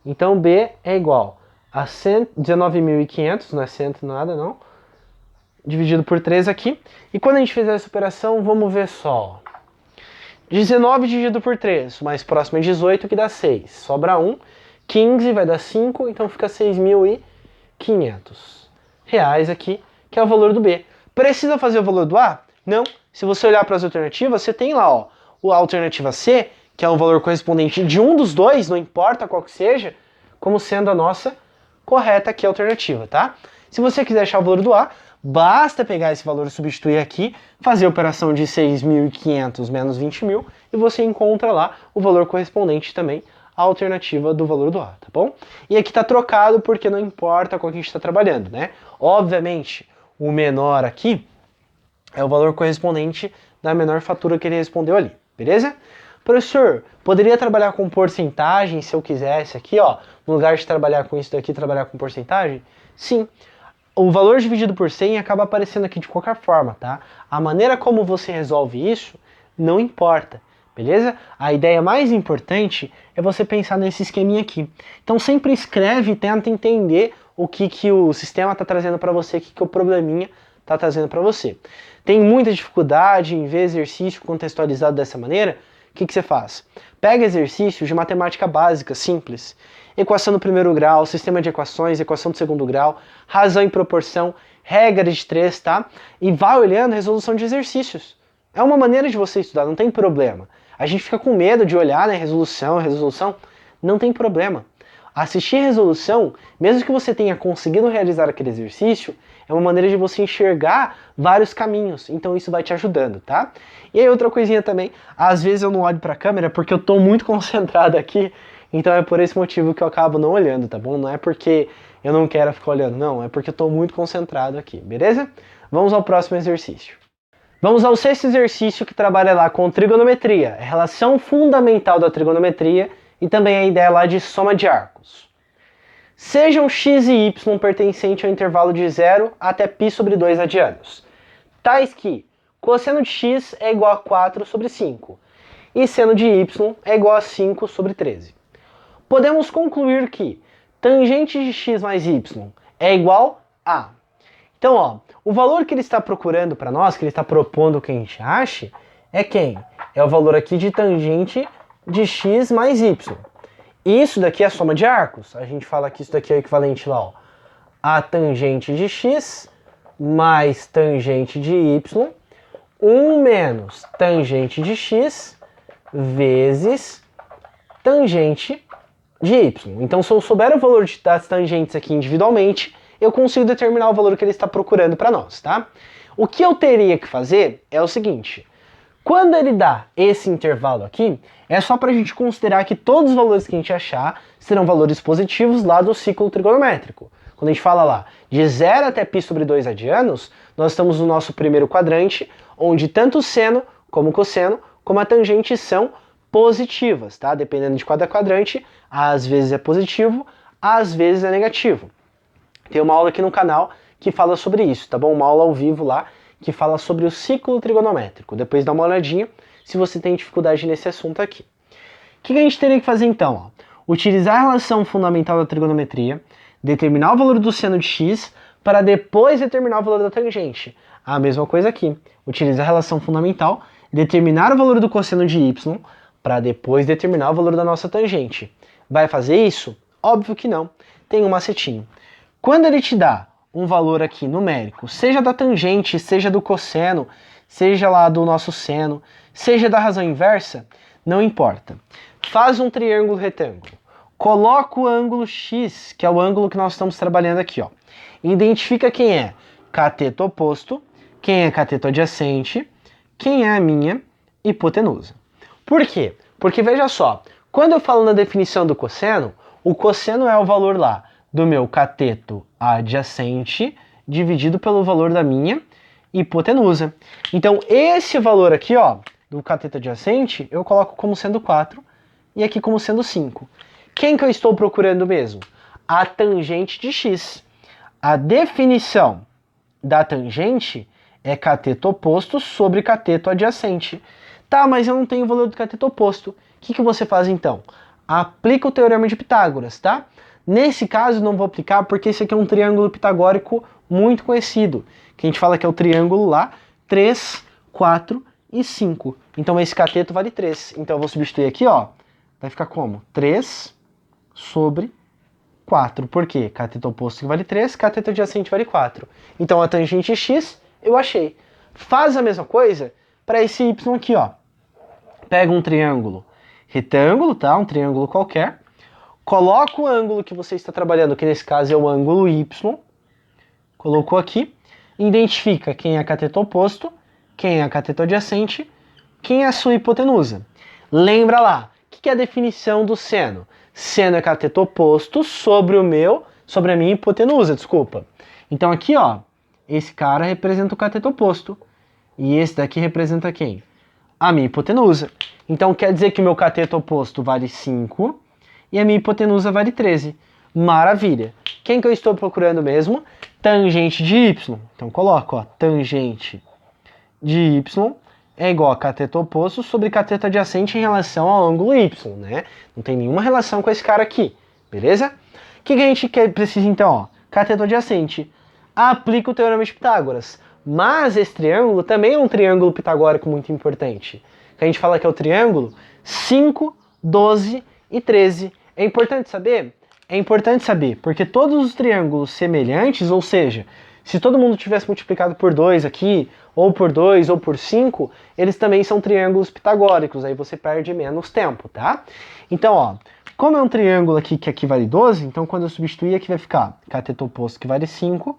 Então B é igual a 19.500, não é 100 nada não, dividido por 3 aqui. E quando a gente fizer essa operação, vamos ver só. 19 dividido por 3, o mais próximo é 18, que dá 6. Sobra 1. 15 vai dar 5, então fica 6.500 reais aqui, que é o valor do B. Precisa fazer o valor do A? Não. Se você olhar para as alternativas, você tem lá, ó, a alternativa C, que é um valor correspondente de um dos dois, não importa qual que seja, como sendo a nossa correta aqui a alternativa, tá? Se você quiser achar o valor do A, basta pegar esse valor e substituir aqui, fazer a operação de 6.500 menos 20.000 e você encontra lá o valor correspondente também à alternativa do valor do A, tá bom? E aqui está trocado porque não importa qual que a gente está trabalhando, né? Obviamente, o menor aqui é o valor correspondente da menor fatura que ele respondeu ali, beleza? Professor, poderia trabalhar com porcentagem se eu quisesse aqui, ó, no lugar de trabalhar com isso daqui, trabalhar com porcentagem? Sim. O valor dividido por 100 acaba aparecendo aqui de qualquer forma, tá? A maneira como você resolve isso não importa, beleza? A ideia mais importante é você pensar nesse esqueminha aqui. Então sempre escreve e tenta entender o que o sistema está trazendo para você, o que o probleminha está trazendo para você. Tem muita dificuldade em ver exercício contextualizado dessa maneira? O que você faz? Pega exercícios de matemática básica, simples. Equação do primeiro grau, sistema de equações, equação do segundo grau, razão e proporção, regra de 3, tá? E vai olhando a resolução de exercícios. É uma maneira de você estudar, não tem problema. A gente fica com medo de olhar, né, resolução, não tem problema. Assistir resolução, mesmo que você tenha conseguido realizar aquele exercício, é uma maneira de você enxergar vários caminhos, então isso vai te ajudando, tá? E aí outra coisinha também, às vezes eu não olho para a câmera porque eu tô muito concentrado aqui, então é por esse motivo que eu acabo não olhando, tá bom? Não é porque eu não quero ficar olhando, não, é porque eu tô muito concentrado aqui, beleza? Vamos ao próximo exercício. Vamos ao sexto exercício que trabalha lá com trigonometria, a relação fundamental da trigonometria e também a ideia lá de soma de arcos. Sejam x e y pertencentes ao intervalo de 0 até π sobre 2 radianos, tais que cosseno de x é igual a 4 sobre 5 e seno de y é igual a 5 sobre 13. Podemos concluir que tangente de x mais y é igual a... Então, ó, o valor que ele está procurando para nós, que ele está propondo que a gente ache, é quem? É o valor aqui de tangente de x mais y. Isso daqui é a soma de arcos. A gente fala que isso daqui é o equivalente lá, ó, a tangente de x mais tangente de y, 1 menos tangente de x vezes tangente de y. Então, se eu souber o valor das tangentes aqui individualmente, eu consigo determinar o valor que ele está procurando para nós, tá? O que eu teria que fazer é o seguinte: quando ele dá esse intervalo aqui, é só para a gente considerar que todos os valores que a gente achar serão valores positivos lá do ciclo trigonométrico. Quando a gente fala lá de 0 até π sobre 2 radianos, nós estamos no nosso primeiro quadrante, onde tanto o seno como o cosseno, como a tangente são positivas, tá? Dependendo de cada quadrante, às vezes é positivo, às vezes é negativo. Tem uma aula aqui no canal que fala sobre isso, tá bom? Uma aula ao vivo lá que fala sobre o ciclo trigonométrico. Depois dá uma olhadinha se você tem dificuldade nesse assunto aqui. O que a gente teria que fazer então? Ó? Utilizar a relação fundamental da trigonometria, determinar o valor do seno de x, para depois determinar o valor da tangente. A mesma coisa aqui. Utilizar a relação fundamental, determinar o valor do cosseno de y, para depois determinar o valor da nossa tangente. Vai fazer isso? Óbvio que não. Tem um macetinho. Quando ele te dá um valor aqui numérico, seja da tangente, seja do cosseno, seja lá do nosso seno, seja da razão inversa, não importa. Faz um triângulo retângulo. Coloca o ângulo X, que é o ângulo que nós estamos trabalhando aqui, ó. Identifica quem é cateto oposto, quem é cateto adjacente, quem é a minha hipotenusa. Por quê? Porque veja só, quando eu falo na definição do cosseno, o cosseno é o valor lá do meu cateto adjacente dividido pelo valor da minha hipotenusa. Então esse valor aqui, ó, do cateto adjacente, eu coloco como sendo 4 e aqui como sendo 5. Quem que eu estou procurando mesmo? A tangente de x. A definição da tangente é cateto oposto sobre cateto adjacente. Tá, mas eu não tenho o valor do cateto oposto. O que você faz então? Aplica o teorema de Pitágoras, tá? Nesse caso não vou aplicar porque esse aqui é um triângulo pitagórico muito conhecido, que a gente fala que é o triângulo lá 3, 4 e 5. Então esse cateto vale 3. Então eu vou substituir aqui, ó. Vai ficar como? 3 sobre 4. Por quê? Cateto oposto que vale 3, cateto adjacente vale 4. Então a tangente x eu achei. Faz a mesma coisa para esse y aqui, ó. Pega um triângulo retângulo, tá? Um triângulo qualquer. Coloca o ângulo que você está trabalhando, que nesse caso é o ângulo y. Colocou aqui. Identifica quem é cateto oposto, quem é cateto adjacente, quem é a sua hipotenusa. Lembra lá, o que é a definição do seno? Seno é cateto oposto sobre a minha hipotenusa, desculpa. Então aqui, ó, esse cara representa o cateto oposto. E esse daqui representa quem? A minha hipotenusa. Então quer dizer que o meu cateto oposto vale 5 e a minha hipotenusa vale 13. Maravilha. Quem que eu estou procurando mesmo? Tangente de y. Então coloco, ó, tangente de y é igual a cateto oposto sobre cateto adjacente em relação ao ângulo y, né? Não tem nenhuma relação com esse cara aqui, beleza? O que a gente precisa então, ó? Cateto adjacente. Aplica o teorema de Pitágoras. Mas esse triângulo também é um triângulo pitagórico muito importante. Que a gente fala que é o triângulo 5, 12 e 13. É importante saber? É importante saber, porque todos os triângulos semelhantes, ou seja, se todo mundo tivesse multiplicado por 2 aqui, ou por 2, ou por 5, eles também são triângulos pitagóricos, aí você perde menos tempo, tá? Então, ó, como é um triângulo aqui que aqui vale 12, então quando eu substituir aqui vai ficar cateto oposto que vale 5,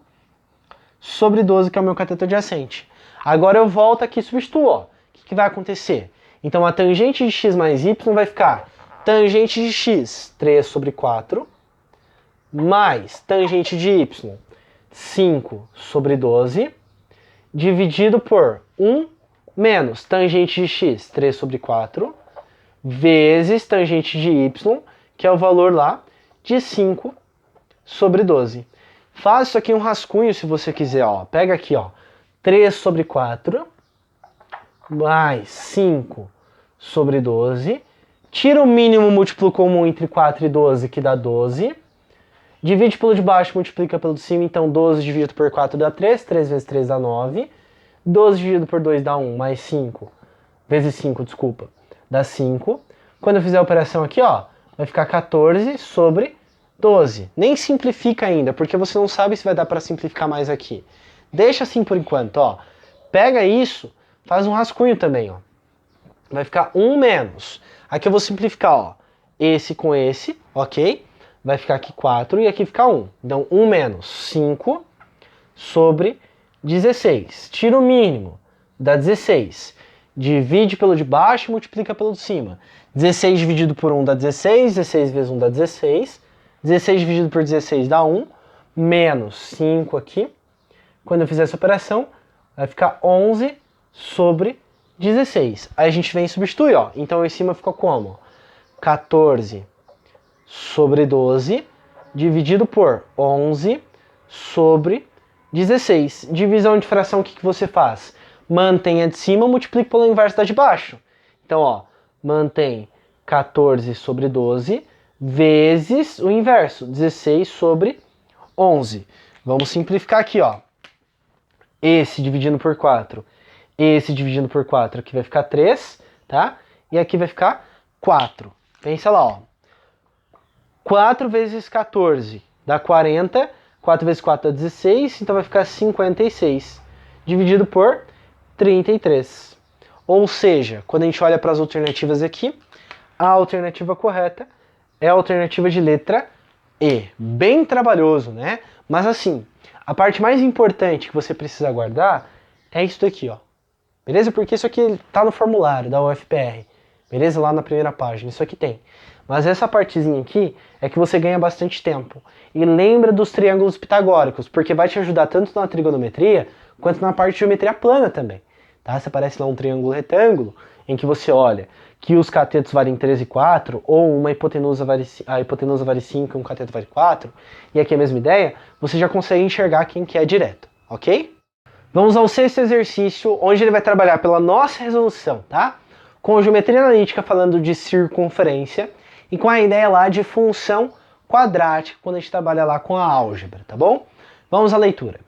sobre 12 que é o meu cateto adjacente. Agora eu volto aqui e substituo, ó. O que vai acontecer? Então a tangente de x mais y vai ficar tangente de x, 3 sobre 4, mais tangente de y, 5 sobre 12, dividido por 1 menos tangente de x, 3 sobre 4, vezes tangente de y, que é o valor lá de 5 sobre 12. Faz isso aqui um rascunho se você quiser, ó. Pega aqui, ó, 3 sobre 4, mais 5 sobre 12, tira o mínimo múltiplo comum entre 4 e 12, que dá 12, divide pelo de baixo, multiplica pelo de cima, então 12 dividido por 4 dá 3, 3 vezes 3 dá 9, 12 dividido por 2 dá 1, mais 5, vezes 5, desculpa, dá 5. Quando eu fizer a operação aqui, ó, vai ficar 14 sobre 12. Nem simplifica ainda, porque você não sabe se vai dar para simplificar mais aqui. Deixa assim por enquanto, ó. Pega isso, faz um rascunho também, ó. Vai ficar 1 menos. Aqui eu vou simplificar, ó. Esse com esse, ok? Vai ficar aqui 4 e aqui fica 1. Então, 1 menos 5 sobre 16. Tira o mínimo, dá 16. Divide pelo de baixo e multiplica pelo de cima. 16 dividido por 1 dá 16, 16 vezes 1 dá 16. 16 dividido por 16 dá 1, menos 5 aqui. Quando eu fizer essa operação, vai ficar 11 sobre 16. Aí a gente vem e substitui, ó. Então em cima ficou como? 14 sobre 12, dividido por 11 sobre 16. Divisão de fração, o que você faz? Mantém a de cima, multiplica pelo inverso da de baixo. Então, ó, mantém 14 sobre 12 vezes o inverso, 16 sobre 11. Vamos simplificar aqui, ó. Esse dividindo por 4, esse dividindo por 4, aqui vai ficar 3, tá? E aqui vai ficar 4. Pensa lá, ó. 4 vezes 14 dá 40. 4 vezes 4 dá 16, então vai ficar 56. Dividido por 33. Ou seja, quando a gente olha para as alternativas aqui, a alternativa correta é a alternativa de letra E. Bem trabalhoso, né? Mas assim, a parte mais importante que você precisa guardar é isso daqui, ó. Beleza? Porque isso aqui tá no formulário da UFPR. Beleza? Lá na primeira página, isso aqui tem. Mas essa partezinha aqui é que você ganha bastante tempo. E lembra dos triângulos pitagóricos, porque vai te ajudar tanto na trigonometria, quanto na parte de geometria plana também. Tá? Você aparece lá um triângulo retângulo, em que você olha que os catetos valem 3 e 4, ou uma hipotenusa a hipotenusa vale 5 e um cateto vale 4, e aqui é a mesma ideia, você já consegue enxergar quem que é direto, ok? Vamos ao sexto exercício, onde ele vai trabalhar pela nossa resolução, tá? Com geometria analítica falando de circunferência, e com a ideia lá de função quadrática, quando a gente trabalha lá com a álgebra, tá bom? Vamos à leitura.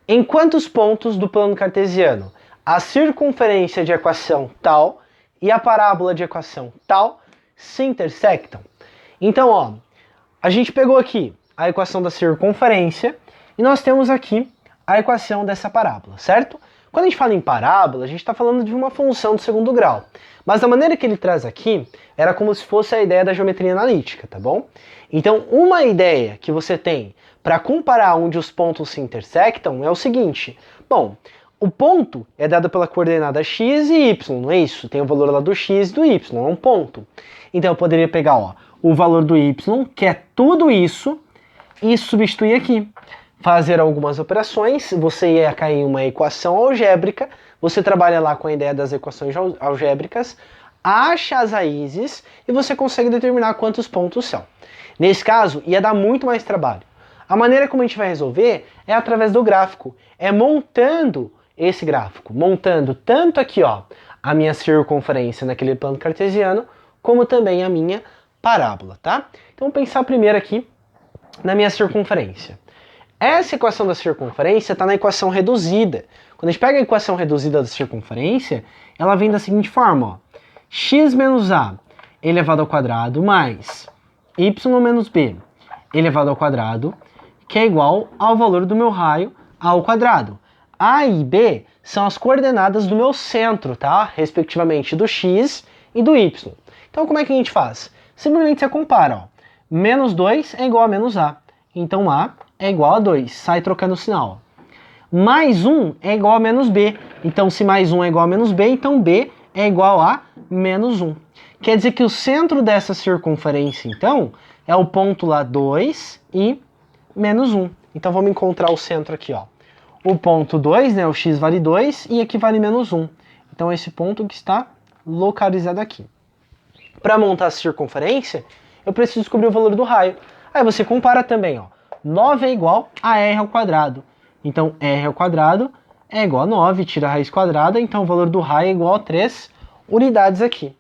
Em quantos pontos do plano cartesiano a circunferência de equação tal e a parábola de equação tal se intersectam? Então, ó, a gente pegou aqui a equação da circunferência e nós temos aqui a equação dessa parábola, certo? Quando a gente fala em parábola, a gente está falando de uma função do segundo grau. Mas da maneira que ele traz aqui, era como se fosse a ideia da geometria analítica, tá bom? Então, uma ideia que você tem para comparar onde os pontos se intersectam é o seguinte. Bom, o ponto é dado pela coordenada x e y, não é isso? Tem o valor lá do x e do y, é um ponto. Então eu poderia pegar, ó, o valor do y, que é tudo isso, e substituir aqui. Fazer algumas operações, você ia cair em uma equação algébrica, você trabalha lá com a ideia das equações algébricas, acha as raízes e você consegue determinar quantos pontos são. Nesse caso, ia dar muito mais trabalho. A maneira como a gente vai resolver é através do gráfico, é montando esse gráfico, montando tanto aqui, ó, a minha circunferência naquele plano cartesiano, como também a minha parábola, tá? Então, vamos pensar primeiro aqui na minha circunferência. Essa equação da circunferência está na equação reduzida. Quando a gente pega a equação reduzida da circunferência, ela vem da seguinte forma, ó. X menos A elevado ao quadrado mais Y menos B elevado ao quadrado, que é igual ao valor do meu raio ao quadrado. A e B são as coordenadas do meu centro, tá? Respectivamente do X e do Y. Então como é que a gente faz? Simplesmente você compara, ó. Menos 2 é igual a menos A. Então A é igual a 2, sai trocando o sinal. Mais 1 é igual a menos B, então se mais 1 é igual a menos B, então B é igual a menos 1. Quer dizer que o centro dessa circunferência, então, é o ponto lá 2 e menos 1. Então vamos encontrar o centro aqui, ó. O ponto 2, né, o x vale 2 e aqui vale menos 1. Então esse ponto que está localizado aqui. Para montar a circunferência, eu preciso descobrir o valor do raio. Aí você compara também, ó. 9 é igual a r ao quadrado. Então, r ao quadrado é igual a 9, tira a raiz quadrada, então o valor do raio é igual a 3 unidades aqui.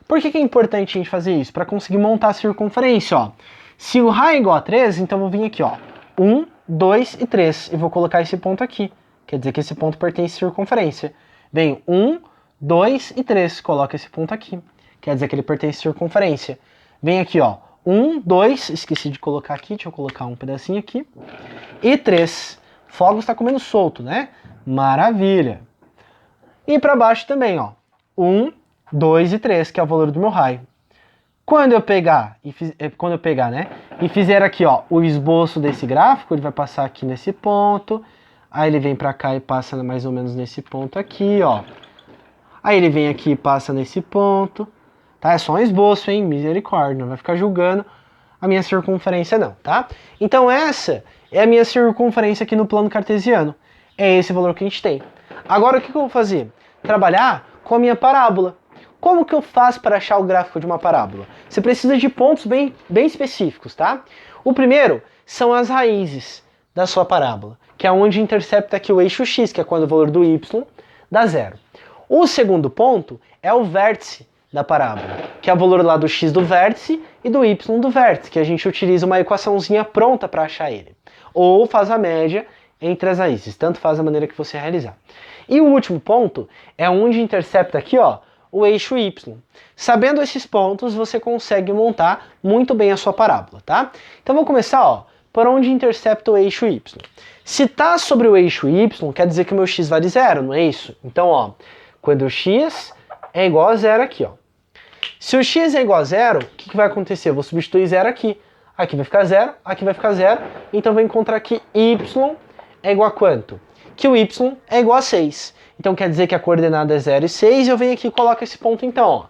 Por que é importante a gente fazer isso? Para conseguir montar a circunferência, ó. Se o raio é igual a 3, então eu vou vir aqui, ó. 1, 2 e 3. E vou colocar esse ponto aqui. Quer dizer que esse ponto pertence à circunferência. Venho 1, 2 e 3. Coloca esse ponto aqui. Quer dizer que ele pertence à circunferência. Vem aqui, ó. 1, 2, esqueci de colocar aqui, deixa eu colocar um pedacinho aqui. E 3. Fogos está comendo solto, né? Maravilha. E para baixo também, ó. 1, 2 e 3, que é o valor do meu raio. Quando eu pegar, né, e fizer aqui, ó, o esboço desse gráfico, ele vai passar aqui nesse ponto, aí ele vem para cá e passa mais ou menos nesse ponto aqui, ó. Aí ele vem aqui e passa nesse ponto. Tá? É só um esboço, hein? Misericórdia, não vai ficar julgando a minha circunferência não, tá? Então essa é a minha circunferência aqui no plano cartesiano. É esse valor que a gente tem. Agora o que eu vou fazer? Trabalhar com a minha parábola. Como que eu faço para achar o gráfico de uma parábola? Você precisa de pontos bem específicos, tá? O primeiro são as raízes da sua parábola, que é onde intercepta aqui o eixo x, que é quando o valor do y dá 0. O segundo ponto é o vértice da parábola, que é o valor lá do x do vértice e do y do vértice, que a gente utiliza uma equaçãozinha pronta para achar ele. Ou faz a média entre as raízes, tanto faz a maneira que você realizar. E o último ponto é onde intercepta aqui, ó, o eixo y. Sabendo esses pontos, você consegue montar muito bem a sua parábola, tá? Então vamos começar, ó, por onde intercepta o eixo y. Se está sobre o eixo y, quer dizer que o meu x vale zero, não é isso? Então, ó, quando o x é igual a zero aqui, ó. Se o x é igual a zero, o que vai acontecer? Eu vou substituir zero aqui. Aqui vai ficar zero, aqui vai ficar zero. Então eu vou encontrar que y é igual a quanto? Que o y é igual a 6. Então quer dizer que a coordenada é 0 e 6. E eu venho aqui e coloco esse ponto então, ó.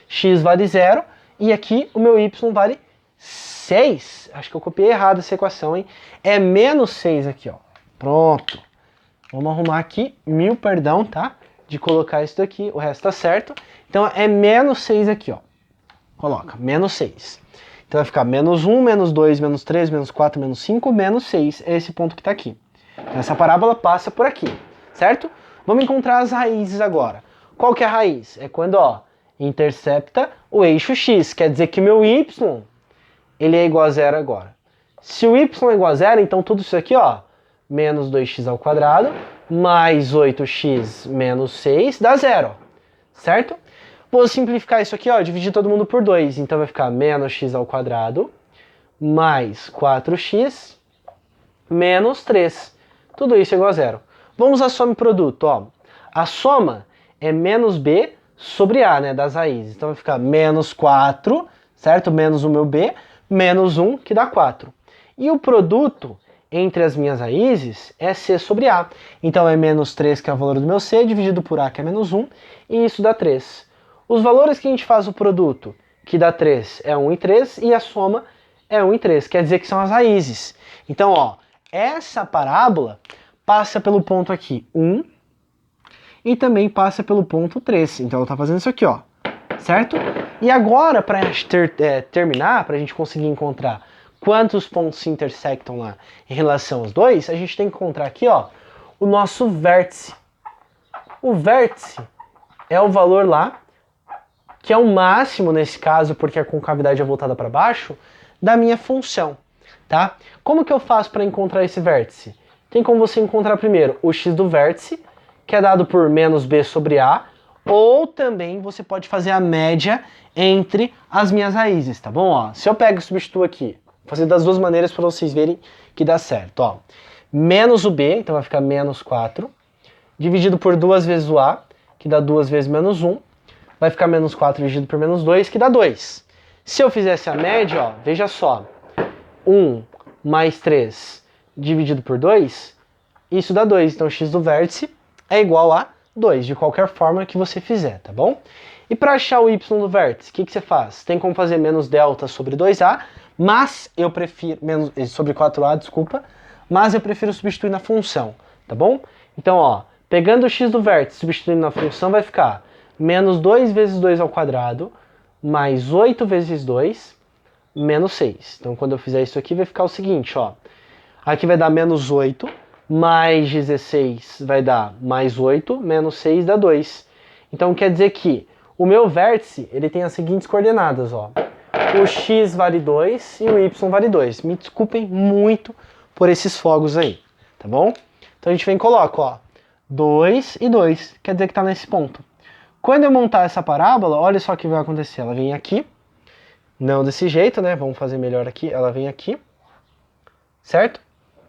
X vale 0 e aqui o meu y vale 6. Acho que eu copiei errado essa equação, hein? É menos 6 aqui, ó. Pronto. Vamos arrumar aqui, perdão, tá? De colocar isso daqui, o resto tá certo. Então é menos 6 aqui, ó. Coloca, menos 6. Então vai ficar menos 1, menos 2, menos 3, menos 4, menos 5, menos 6. É esse ponto que tá aqui. Então essa parábola passa por aqui, certo? Vamos encontrar as raízes agora. Qual que é a raiz? É quando, ó, intercepta o eixo x. Quer dizer que meu y, ele é igual a zero agora. Se o y é igual a zero, então tudo isso aqui, ó, menos 2x ao quadrado, mais 8x menos 6, dá zero, certo? Vou simplificar isso aqui, ó, dividir todo mundo por 2. Então vai ficar menos x ao quadrado, mais 4x, menos 3. Tudo isso é igual a zero. Vamos à soma e produto, ó. A soma é menos b sobre a, né, das raízes. Então vai ficar menos 4, certo? Menos o meu b, menos 1, que dá 4. E o produto entre as minhas raízes é c sobre a. Então é menos 3, que é o valor do meu c, dividido por a, que é menos 1, e isso dá 3. Os valores que a gente faz o produto, que dá 3, é 1 e 3, e a soma é 1 e 3, quer dizer que são as raízes. Então, ó, essa parábola passa pelo ponto aqui 1 e também passa pelo ponto 3. Então ela está fazendo isso aqui, ó, certo? E agora, para terminar, para a gente conseguir encontrar quantos pontos se intersectam lá em relação aos dois, a gente tem que encontrar aqui, ó, o nosso vértice. O vértice é o valor lá, que é o máximo nesse caso, porque a concavidade é voltada para baixo, da minha função, tá? Como que eu faço para encontrar esse vértice? Tem como você encontrar primeiro o x do vértice, que é dado por menos b sobre a, ou também você pode fazer a média entre as minhas raízes, tá bom? Ó, se eu pego e substituo aqui, vou fazer das duas maneiras para vocês verem que dá certo, ó. Menos o b, então vai ficar menos 4, dividido por 2 vezes o a, que dá 2 vezes menos 1, vai ficar menos 4 dividido por menos 2, que dá 2. Se eu fizesse a média, ó, veja só, 1 mais 3 dividido por 2, isso dá 2. Então x do vértice é igual a 2, de qualquer forma que você fizer, tá bom? E para achar o y do vértice, o que você faz? Tem como fazer menos delta sobre 2a, mas eu prefiro, menos sobre 4a, desculpa, mas eu prefiro substituir na função, tá bom? Então, ó, pegando o x do vértice, substituindo na função, vai ficar menos 2 vezes 2 ao quadrado, mais 8 vezes 2, menos 6. Então, quando eu fizer isso aqui, vai ficar o seguinte, ó. Aqui vai dar menos 8, mais 16 vai dar mais 8, menos 6 dá 2. Então, quer dizer que o meu vértice, ele tem as seguintes coordenadas, ó. O x vale 2 e o y vale 2. Me desculpem muito por esses fogos aí, tá bom? Então, a gente vem e coloca, ó, 2 e 2, quer dizer que tá nesse ponto. Quando eu montar essa parábola, olha só o que vai acontecer. Ela vem aqui, não desse jeito, né? Vamos fazer melhor aqui. Ela vem aqui, certo?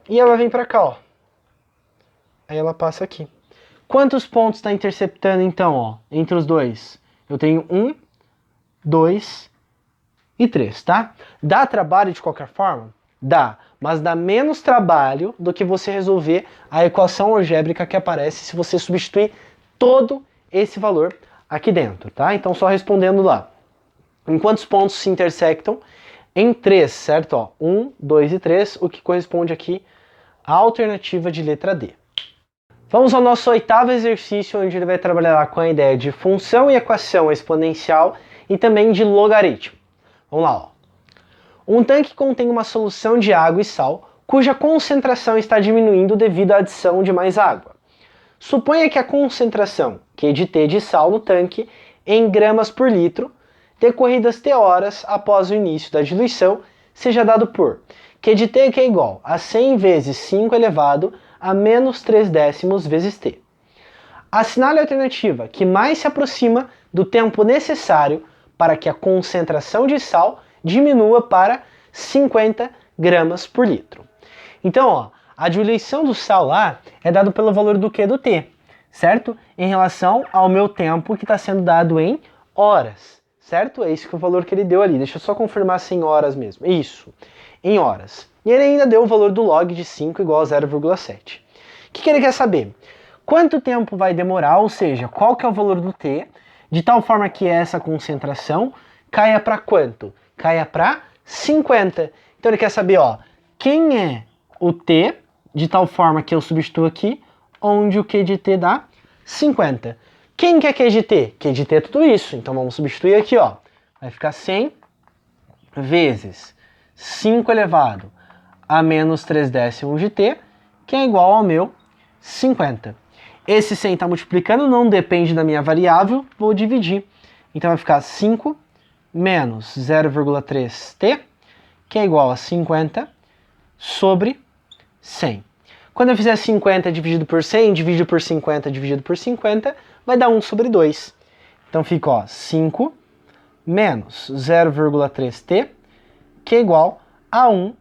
E ela vem pra cá, ó. Aí ela passa aqui. Quantos pontos está interceptando, então, ó, entre os dois? Eu tenho 1, 2 e 3, tá? Dá trabalho de qualquer forma? Dá. Mas dá menos trabalho do que você resolver a equação algébrica que aparece se você substituir todo esse valor aqui dentro, tá? Então, só respondendo lá. Em quantos pontos se intersectam? Em 3, certo? Ó, 1, 2 e 3, o que corresponde aqui à alternativa de letra D. Vamos ao nosso oitavo exercício, onde ele vai trabalhar com a ideia de função e equação exponencial e também de logaritmo. Vamos lá, ó. Um tanque contém uma solução de água e sal, cuja concentração está diminuindo devido à adição de mais água. Suponha que a concentração Q de T de sal no tanque em gramas por litro, decorridas T horas após o início da diluição, seja dado por Q de T, que é igual a 100 vezes 5 elevado a menos 3 décimos vezes T. Assinale a alternativa que mais se aproxima do tempo necessário para que a concentração de sal diminua para 50 gramas por litro. Então, ó, a diluição do sal lá é dado pelo valor do Q do T, certo? Em relação ao meu tempo que está sendo dado em horas, certo? É esse que é o valor que ele deu ali. Deixa eu só confirmar se é em horas mesmo. Isso, em horas. E ele ainda deu o valor do log de 5 igual a 0,7. O que ele quer saber? Quanto tempo vai demorar, ou seja, qual que é o valor do T, de tal forma que essa concentração caia para quanto? Caia para 50. Então ele quer saber, ó, quem é o T, de tal forma que eu substituo aqui, onde o Q de T dá 50. Quem que é Q de T? Q de T é tudo isso, então vamos substituir aqui, ó. Vai ficar 100 vezes 5 elevado a menos 3 décimos de T, que é igual ao meu 50. Esse 100 está multiplicando, não depende da minha variável, vou dividir. Então vai ficar 5 menos 0,3T, que é igual a 50 sobre 100. Quando eu fizer 50 dividido por 100, dividido por 50, dividido por 50, vai dar 1 sobre 2. Então fica, ó, 5 menos 0,3T, que é igual a 1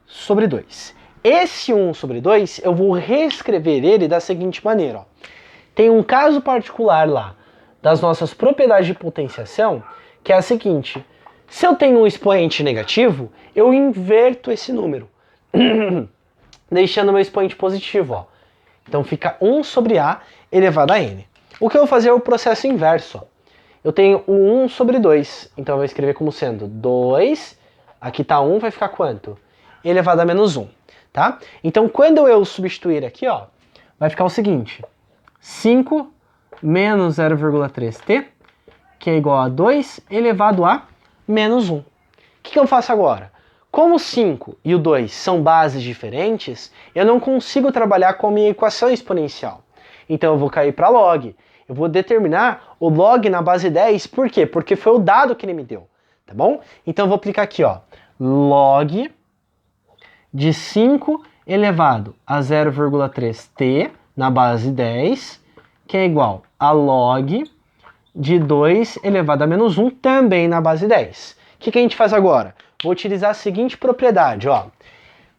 sobre 2. Esse 1 sobre 2, eu vou reescrever ele da seguinte maneira, ó. Tem um caso particular lá das nossas propriedades de potenciação, que é a seguinte: se eu tenho um expoente negativo, eu inverto esse número, deixando meu expoente positivo, ó. Então fica 1 sobre A elevado a N. O que eu vou fazer é o processo inverso, ó. Eu tenho o 1 sobre 2, então eu vou escrever como sendo 2, aqui tá 1, vai ficar quanto? Elevado a menos 1, tá? Então quando eu substituir aqui, ó, vai ficar o seguinte: 5 menos 0,3T, que é igual a 2 elevado a menos 1. O que eu faço agora? Como o 5 e o 2 são bases diferentes, eu não consigo trabalhar com a minha equação exponencial. Então eu vou cair para log. Eu vou determinar o log na base 10, por quê? Porque foi o dado que ele me deu, tá bom? Então eu vou aplicar aqui, ó, log de 5 elevado a 0,3t na base 10, que é igual a log de 2 elevado a menos 1, também na base 10. O que a gente faz agora? Vou utilizar a seguinte propriedade, ó.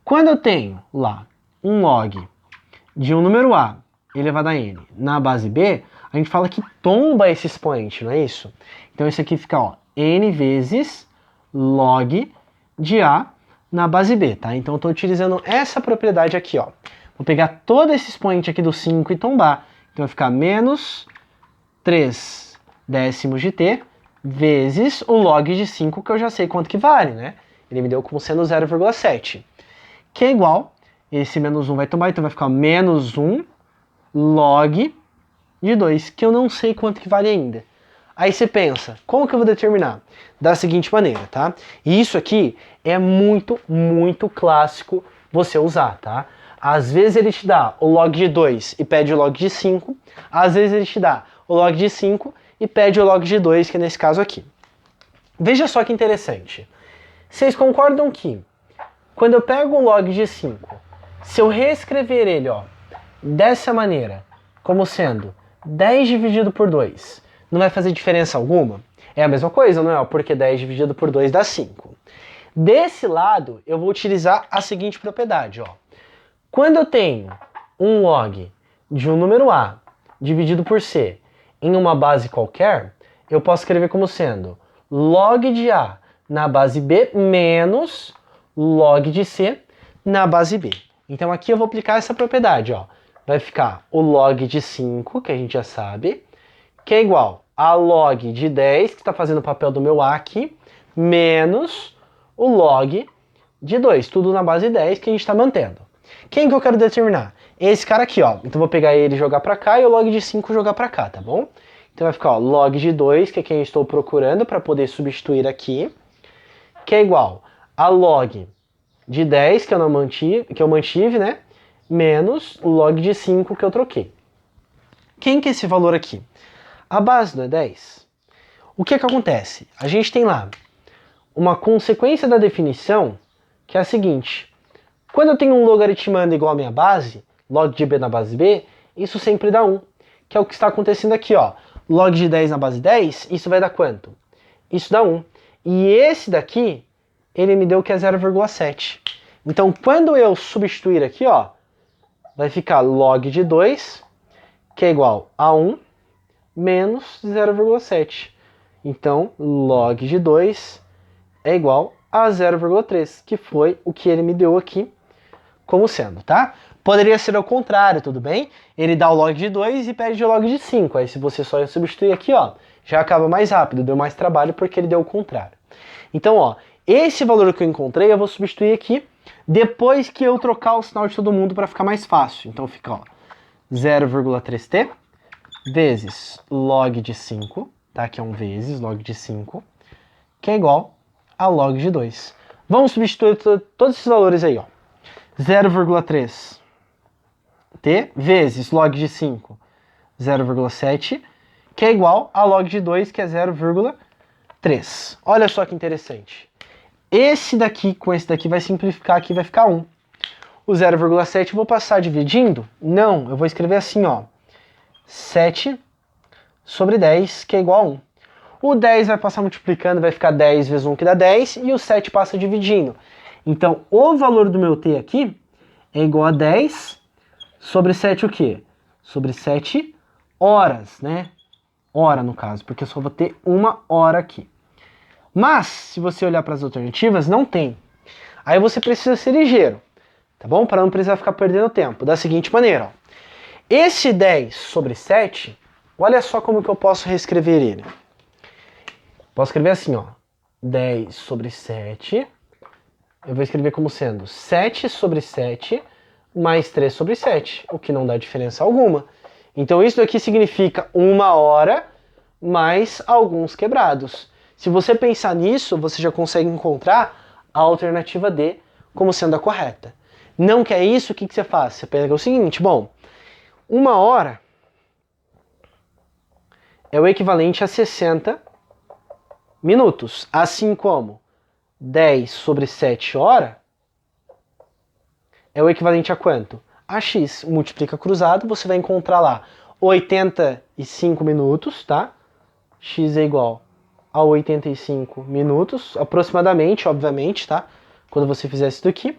Quando eu tenho lá um log de um número A elevado a n na base B, a gente fala que tomba esse expoente, não é isso? Então isso aqui fica, ó, n vezes log de A na base B, tá? Então eu estou utilizando essa propriedade aqui, ó. Vou pegar todo esse expoente aqui do 5 e tombar. Então vai ficar menos 3 décimos de t vezes o log de 5, que eu já sei quanto que vale, né? Ele me deu como sendo 0,7. Que é igual, esse menos 1 vai tombar, então vai ficar menos 1 log de 2, que eu não sei quanto que vale ainda. Aí você pensa, como que eu vou determinar? Da seguinte maneira, tá? E isso aqui é muito, muito clássico você usar, tá? Às vezes ele te dá o log de 2 e pede o log de 5, às vezes ele te dá o log de 5 e pede o log de 2, que é nesse caso aqui. Veja só que interessante. Vocês concordam que quando eu pego o log de 5, se eu reescrever ele, ó, dessa maneira, como sendo 10 dividido por 2, não vai fazer diferença alguma? É a mesma coisa, não é? Porque 10 dividido por 2 dá 5. Desse lado, eu vou utilizar a seguinte propriedade, ó. Quando eu tenho um log de um número A dividido por C em uma base qualquer, eu posso escrever como sendo log de A na base B menos log de C na base B. Então aqui eu vou aplicar essa propriedade, ó. Vai ficar o log de 5, que a gente já sabe, que é igual a log de 10, que está fazendo o papel do meu A aqui, menos o log de 2, tudo na base 10 que a gente está mantendo. Quem que eu quero determinar? Esse cara aqui, ó. Então vou pegar ele e jogar para cá e o log de 5 jogar para cá, tá bom? Então vai ficar, ó, log de 2, que é quem eu estou procurando para poder substituir aqui, que é igual a log de 10, que eu mantive, né? Menos o log de 5 que eu troquei. Quem que é esse valor aqui? A base não é 10? O que acontece? A gente tem lá uma consequência da definição que é a seguinte: quando eu tenho um logaritmando igual à minha base, log de b na base b, isso sempre dá 1, que é o que está acontecendo aqui, ó. log de 10 na base 10, isso vai dar quanto? Isso dá 1. E esse daqui, ele me deu que é 0,7. Então, quando eu substituir aqui, ó, vai ficar log de 2, que é igual a 1, menos 0,7. Então, log de 2 é igual a 0,3, que foi o que ele me deu aqui como sendo, tá? Poderia ser ao contrário, tudo bem? Ele dá o log de 2 e pede o log de 5. Aí se você só substituir aqui, ó, já acaba mais rápido, deu mais trabalho porque ele deu o contrário. Então, ó, esse valor que eu encontrei eu vou substituir aqui depois que eu trocar o sinal de todo mundo para ficar mais fácil. Então fica, ó, 0,3t vezes log de 5, tá? Que é um vezes log de 5, que é igual a log de 2. Vamos substituir todos esses valores aí, ó. 0,3t vezes log de 5, 0,7, que é igual a log de 2, que é 0,3. Olha só que interessante. Esse daqui com esse daqui vai simplificar aqui, vai ficar 1. O 0,7 eu vou passar dividindo? Não, eu vou escrever assim, ó. 7 sobre 10, que é igual a 1. O 10 vai passar multiplicando, vai ficar 10 vezes 1, que dá 10, e o 7 passa dividindo. Então, o valor do meu t aqui é igual a 10 sobre 7 o quê? Sobre 7 horas, né? Hora, no caso, porque eu só vou ter uma hora aqui. Mas, se você olhar para as alternativas, não tem. Aí você precisa ser ligeiro, tá bom? Para não precisar ficar perdendo tempo. Da seguinte maneira, ó. Esse 10 sobre 7, olha só como que eu posso reescrever ele. Posso escrever assim, ó. 10 sobre 7... eu vou escrever como sendo 7 sobre 7 mais 3 sobre 7, o que não dá diferença alguma. Então isso aqui significa 1 hora mais alguns quebrados. Se você pensar nisso, você já consegue encontrar a alternativa D como sendo a correta. Não quer isso, o que você faz? Você pega o seguinte, bom, 1 hora é o equivalente a 60 minutos, assim como 10 sobre 7 hora é o equivalente a quanto? A x. Multiplica cruzado, você vai encontrar lá 85 minutos, tá? X é igual a 85 minutos, aproximadamente, obviamente, tá? Quando você fizer isso daqui.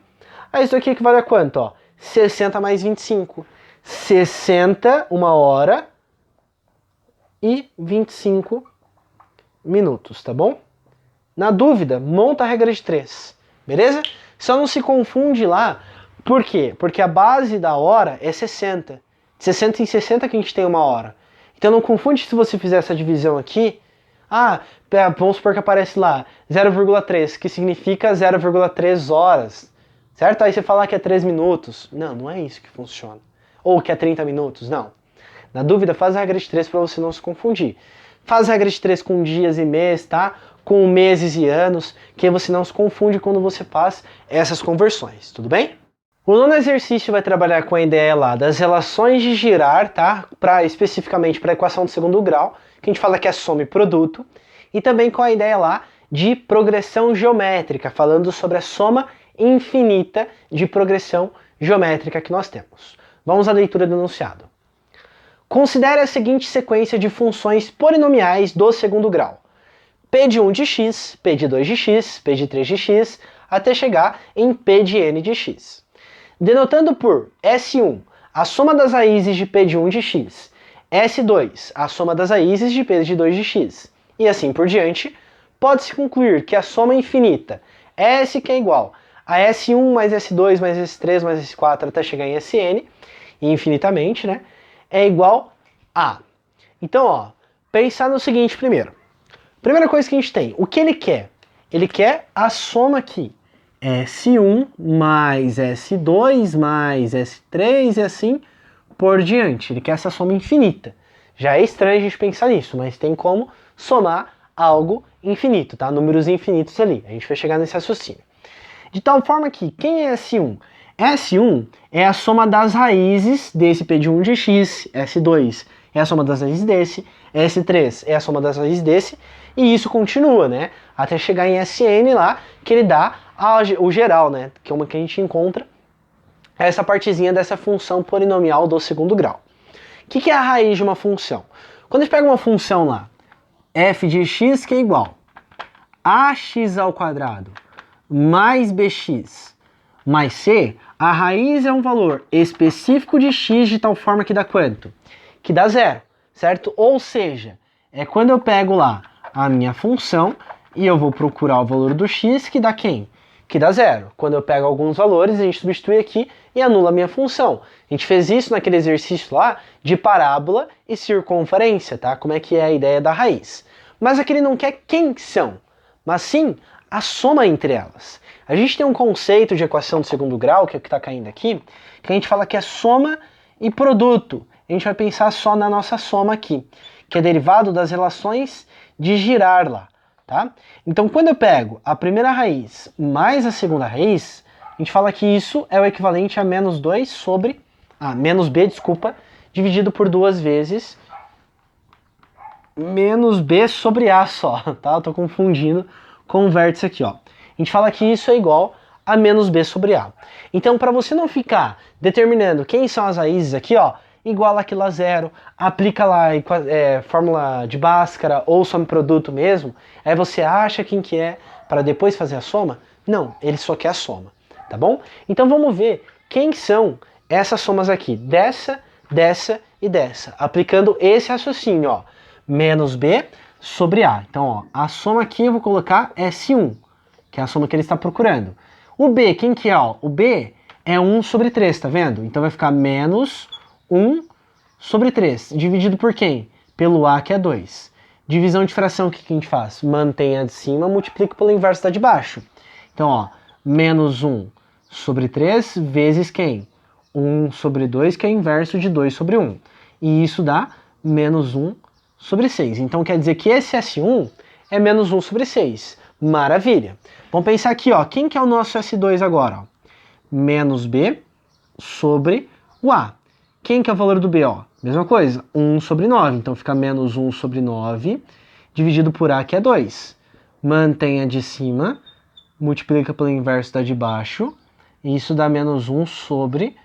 Aí isso aqui equivale a quanto, ó? 60 mais 25. 60, 1 hora e 25 minutos, tá bom? Na dúvida, monta a regra de 3, beleza? Só não se confunde lá, por quê? Porque a base da hora é 60. De 60 em 60 que a gente tem 1 hora. Então não confunde se você fizer essa divisão aqui. Ah, vamos supor que aparece lá 0,3, que significa 0,3 horas, certo? Aí você fala que é 3 minutos. Não, não é isso que funciona. Ou que é 30 minutos, não. Na dúvida, faz a regra de 3 para você não se confundir. Faz a regra de 3 com dias e mês, tá? Com meses e anos, que você não se confunde quando você faz essas conversões, tudo bem? O nono exercício vai trabalhar com a ideia lá das relações de girar, tá? Especificamente para a equação de segundo grau, que a gente fala que é soma e produto, e também com a ideia lá de progressão geométrica, falando sobre a soma infinita de progressão geométrica que nós temos. Vamos à leitura do enunciado. Considere a seguinte sequência de funções polinomiais do segundo grau. P de 1 de x, P de 2 de x, P de 3 de x, até chegar em P de n de x. Denotando por S1 a soma das raízes de P de 1 de x, S2 a soma das raízes de P de 2 de x, e assim por diante, pode-se concluir que a soma infinita S que é igual a S1 mais S2 mais S3 mais S4 até chegar em Sn, e infinitamente, né, é igual a... Então, ó, pensar no seguinte primeiro. Primeira coisa que a gente tem, o que ele quer? Ele quer a soma aqui. S1 mais S2 mais S3 e assim por diante. Ele quer essa soma infinita. Já é estranho a gente pensar nisso, mas tem como somar algo infinito, tá? Números infinitos ali. A gente vai chegar nesse raciocínio. De tal forma que, quem é S1? S1 é a soma das raízes desse P de 1 de x, S2 é a soma das raízes desse, S3 é a soma das raízes desse, e isso continua, né? Até chegar em Sn lá, que ele dá o geral, né? Que é uma que a gente encontra essa partezinha dessa função polinomial do segundo grau. O que é a raiz de uma função? Quando a gente pega uma função lá, f de x que é igual a ax ao quadrado mais bx mais c, a raiz é um valor específico de x de tal forma que dá quanto? Que dá zero, certo? Ou seja, é quando eu pego lá a minha função e eu vou procurar o valor do x que dá quem? Que dá zero. Quando eu pego alguns valores, a gente substitui aqui e anula a minha função. A gente fez isso naquele exercício lá de parábola e circunferência, tá? Como é que é a ideia da raiz. Mas aqui ele não quer quem são, mas sim a soma entre elas. A gente tem um conceito de equação de segundo grau, que é o que está caindo aqui, que a gente fala que é soma e produto. A gente vai pensar só na nossa soma aqui, que é derivado das relações de girar lá, tá? Então, quando eu pego a primeira raiz mais a segunda raiz, a gente fala que isso é o equivalente a menos 2 sobre... menos b, desculpa, dividido por 2 vezes menos b sobre a só, tá? Eu tô confundindo com o vértice aqui, ó. A gente fala que isso é igual a menos b sobre a. Então, para você não ficar determinando quem são as raízes aqui, ó, iguala aquilo a zero, aplica lá fórmula de Bhaskara ou some produto mesmo, aí você acha quem que é para depois fazer a soma? Não, ele só quer a soma, tá bom? Então vamos ver quem são essas somas aqui, dessa, dessa e dessa, aplicando esse raciocínio, ó, menos b sobre a. Então, ó, a soma aqui eu vou colocar S1, que é a soma que ele está procurando. O b, quem que é? Ó? O b é 1 sobre 3, tá vendo? Então vai ficar menos 1 sobre 3, dividido por quem? Pelo a, que é 2. Divisão de fração, o que a gente faz? Mantém a de cima, multiplica pelo inverso da de baixo. Então, ó, menos 1 sobre 3 vezes quem? 1 sobre 2, que é o inverso de 2 sobre 1. E isso dá menos 1 sobre 6. Então quer dizer que esse S1 é menos 1 sobre 6. Maravilha. Vamos pensar aqui, ó. Quem que é o nosso S2 agora? Ó? Menos B sobre o A. Quem que é o valor do B? Ó? Mesma coisa, 1 sobre 9. Então fica menos 1 sobre 9 dividido por A, que é 2. Mantém a de cima, multiplica pelo inverso da de baixo. E isso dá menos 1 sobre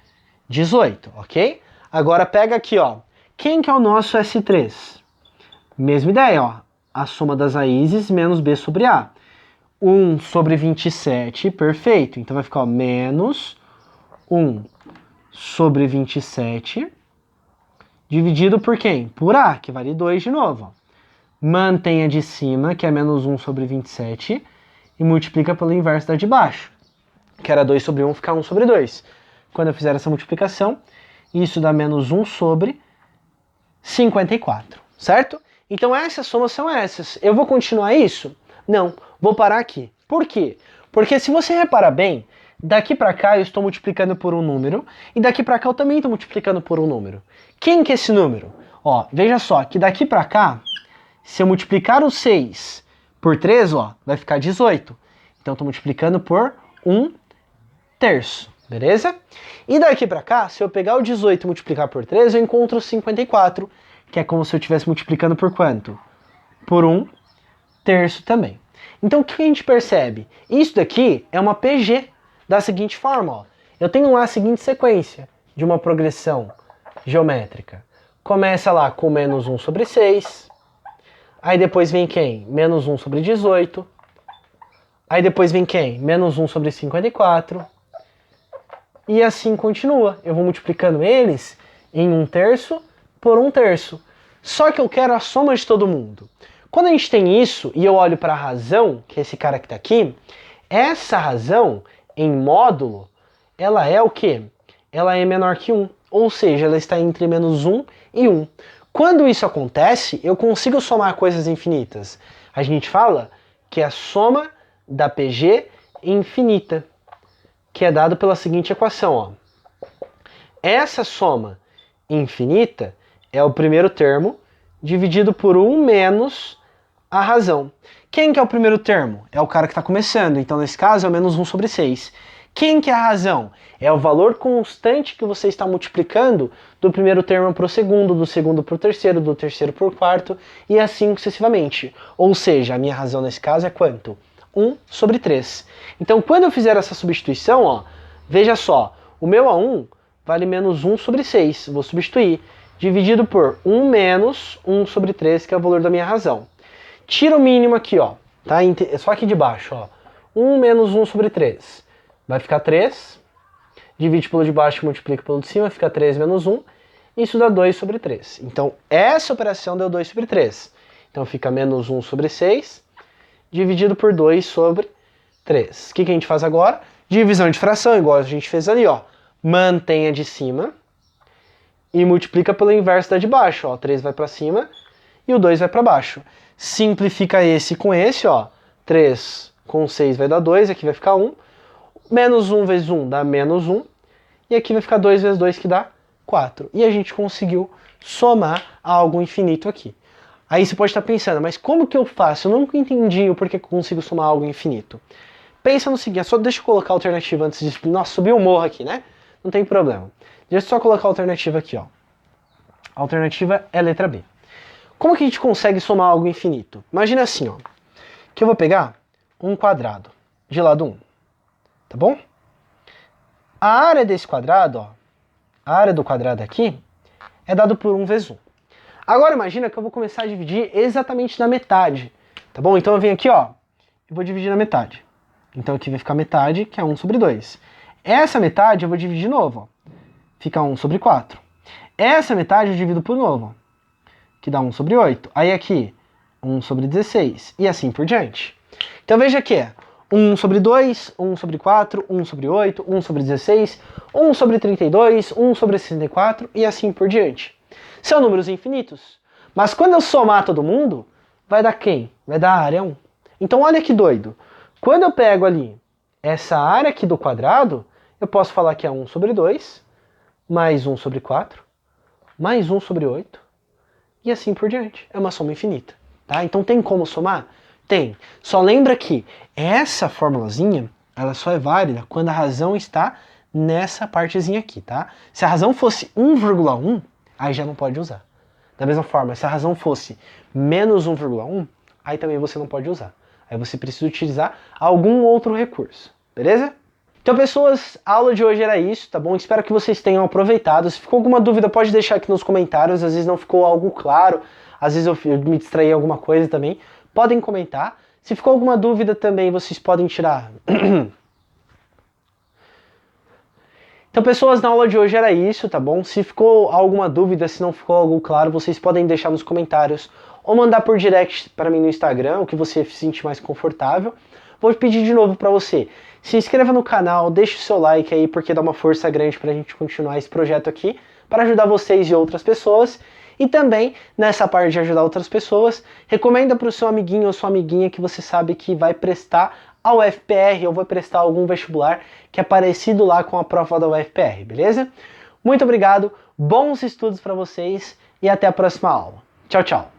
18, ok? Agora pega aqui, ó. Quem que é o nosso S3? Mesma ideia, ó. A soma das raízes menos B sobre A. 1 sobre 27, perfeito. Então vai ficar, ó, menos 1 sobre 27, dividido por quem? Por A, que vale 2 de novo. Ó. Mantém a de cima, que é menos 1 sobre 27, e multiplica pelo inverso da de baixo, que era 2 sobre 1, fica 1 sobre 2. Quando eu fizer essa multiplicação, isso dá menos 1 sobre 54, certo? Então essas somas são essas. Eu vou continuar isso? Não, vou parar aqui. Por quê? Porque se você reparar bem, daqui para cá eu estou multiplicando por um número, e daqui para cá eu também estou multiplicando por um número. Quem que é esse número? Ó, veja só, que daqui para cá, se eu multiplicar o 6 por 3, ó, vai ficar 18. Então eu estou multiplicando por 1/3, beleza? E daqui para cá, se eu pegar o 18 e multiplicar por 3, eu encontro o 54, que é como se eu estivesse multiplicando por quanto? Por 1/3 também. Então o que a gente percebe? Isso daqui é uma PG da seguinte forma, ó. Eu tenho lá a seguinte sequência de uma progressão geométrica. Começa lá com menos 1 sobre 6, aí depois vem quem? Menos 1 sobre 18, aí depois vem quem? Menos 1 sobre 54, e assim continua. Eu vou multiplicando eles em 1/3 por 1/3. Só que eu quero a soma de todo mundo. Quando a gente tem isso, e eu olho para a razão, que é esse cara que está aqui, essa razão, em módulo, ela é o quê? Ela é menor que 1. Ou seja, ela está entre menos 1 e 1. Quando isso acontece, eu consigo somar coisas infinitas. A gente fala que é a soma da PG infinita, que é dado pela seguinte equação, ó. Essa soma infinita é o primeiro termo dividido por 1 menos a razão. Quem que é o primeiro termo? É o cara que está começando, então nesse caso é o menos 1 sobre 6. Quem que é a razão? É o valor constante que você está multiplicando do primeiro termo para o segundo, do segundo para o terceiro, do terceiro para o quarto, e assim sucessivamente. Ou seja, a minha razão nesse caso é quanto? 1 sobre 3. Então quando eu fizer essa substituição, ó, veja só, o meu A1 vale menos 1 sobre 6, vou substituir. dividido por 1 menos 1 sobre 3, que é o valor da minha razão. Tira o mínimo aqui, ó, tá? Só aqui de baixo, ó. 1 menos 1 sobre 3. Vai ficar 3. Divide pelo de baixo e multiplica pelo de cima, fica 3 menos 1. Isso dá 2 sobre 3. Então, essa operação deu 2 sobre 3. Então, fica menos 1 sobre 6, dividido por 2 sobre 3. O que a gente faz agora? Divisão de fração, igual a gente fez ali, ó. Mantém a de cima e multiplica pelo inverso da de baixo, ó. 3 vai para cima e o 2 vai para baixo. Simplifica esse com esse, ó. 3 com 6 vai dar 2, aqui vai ficar 1. Menos 1 vezes 1 dá menos 1. E aqui vai ficar 2 vezes 2, que dá 4. E a gente conseguiu somar algo infinito aqui. Aí você pode estar pensando, mas como que eu faço? Eu nunca entendi o porquê que eu consigo somar algo infinito. Pensa no seguinte, só deixa eu colocar a alternativa antes de... Nossa, subi o morro aqui, né? Não tem problema. Deixa eu só colocar a alternativa aqui, ó. A alternativa é a letra B. Como que a gente consegue somar algo infinito? Imagina assim, ó. Que eu vou pegar um quadrado de lado 1. Tá bom? A área desse quadrado, ó. A área do quadrado aqui é dado por 1 vezes 1. Agora imagina que eu vou começar a dividir exatamente na metade. Tá bom? Então eu venho aqui, ó. E vou dividir na metade. Então aqui vai ficar metade, que é 1 sobre 2. Essa metade eu vou dividir de novo, ó. Fica 1 sobre 4. Essa metade eu divido por novo, ó, que dá 1 sobre 8. Aí aqui, 1 sobre 16. E assim por diante. Então veja aqui, 1 sobre 2, 1 sobre 4, 1 sobre 8, 1 sobre 16, 1 sobre 32, 1 sobre 64 e assim por diante. São números infinitos. Mas quando eu somar todo mundo, vai dar quem? Vai dar a área 1. Então olha que doido. Quando eu pego ali essa área aqui do quadrado, eu posso falar que é 1 sobre 2, mais 1 sobre 4, mais 1 sobre 8, e assim por diante. É uma soma infinita. Tá? Então tem como somar? Tem. Só lembra que essa formulazinha, ela só é válida quando a razão está nessa partezinha aqui, tá? Se a razão fosse 1,1, aí já não pode usar. Da mesma forma, se a razão fosse menos 1,1, aí também você não pode usar. Aí você precisa utilizar algum outro recurso, beleza? Então, pessoas, a aula de hoje era isso, tá bom? Espero que vocês tenham aproveitado. Se ficou alguma dúvida, pode deixar aqui nos comentários. Às vezes não ficou algo claro, às vezes eu me distraí em alguma coisa também. Podem comentar. Se ficou alguma dúvida também, vocês podem tirar. Então, pessoas, na aula de hoje era isso, tá bom? Se ficou alguma dúvida, se não ficou algo claro, vocês podem deixar nos comentários ou mandar por direct para mim no Instagram, o que você se sentir mais confortável. Vou pedir de novo para você, se inscreva no canal, deixe o seu like aí, porque dá uma força grande pra gente continuar esse projeto aqui, para ajudar vocês e outras pessoas. E também, nessa parte de ajudar outras pessoas, recomenda para o seu amiguinho ou sua amiguinha que você sabe que vai prestar a UFPR ou vai prestar algum vestibular que é parecido lá com a prova da UFPR, beleza? Muito obrigado, bons estudos para vocês e até a próxima aula. Tchau, tchau!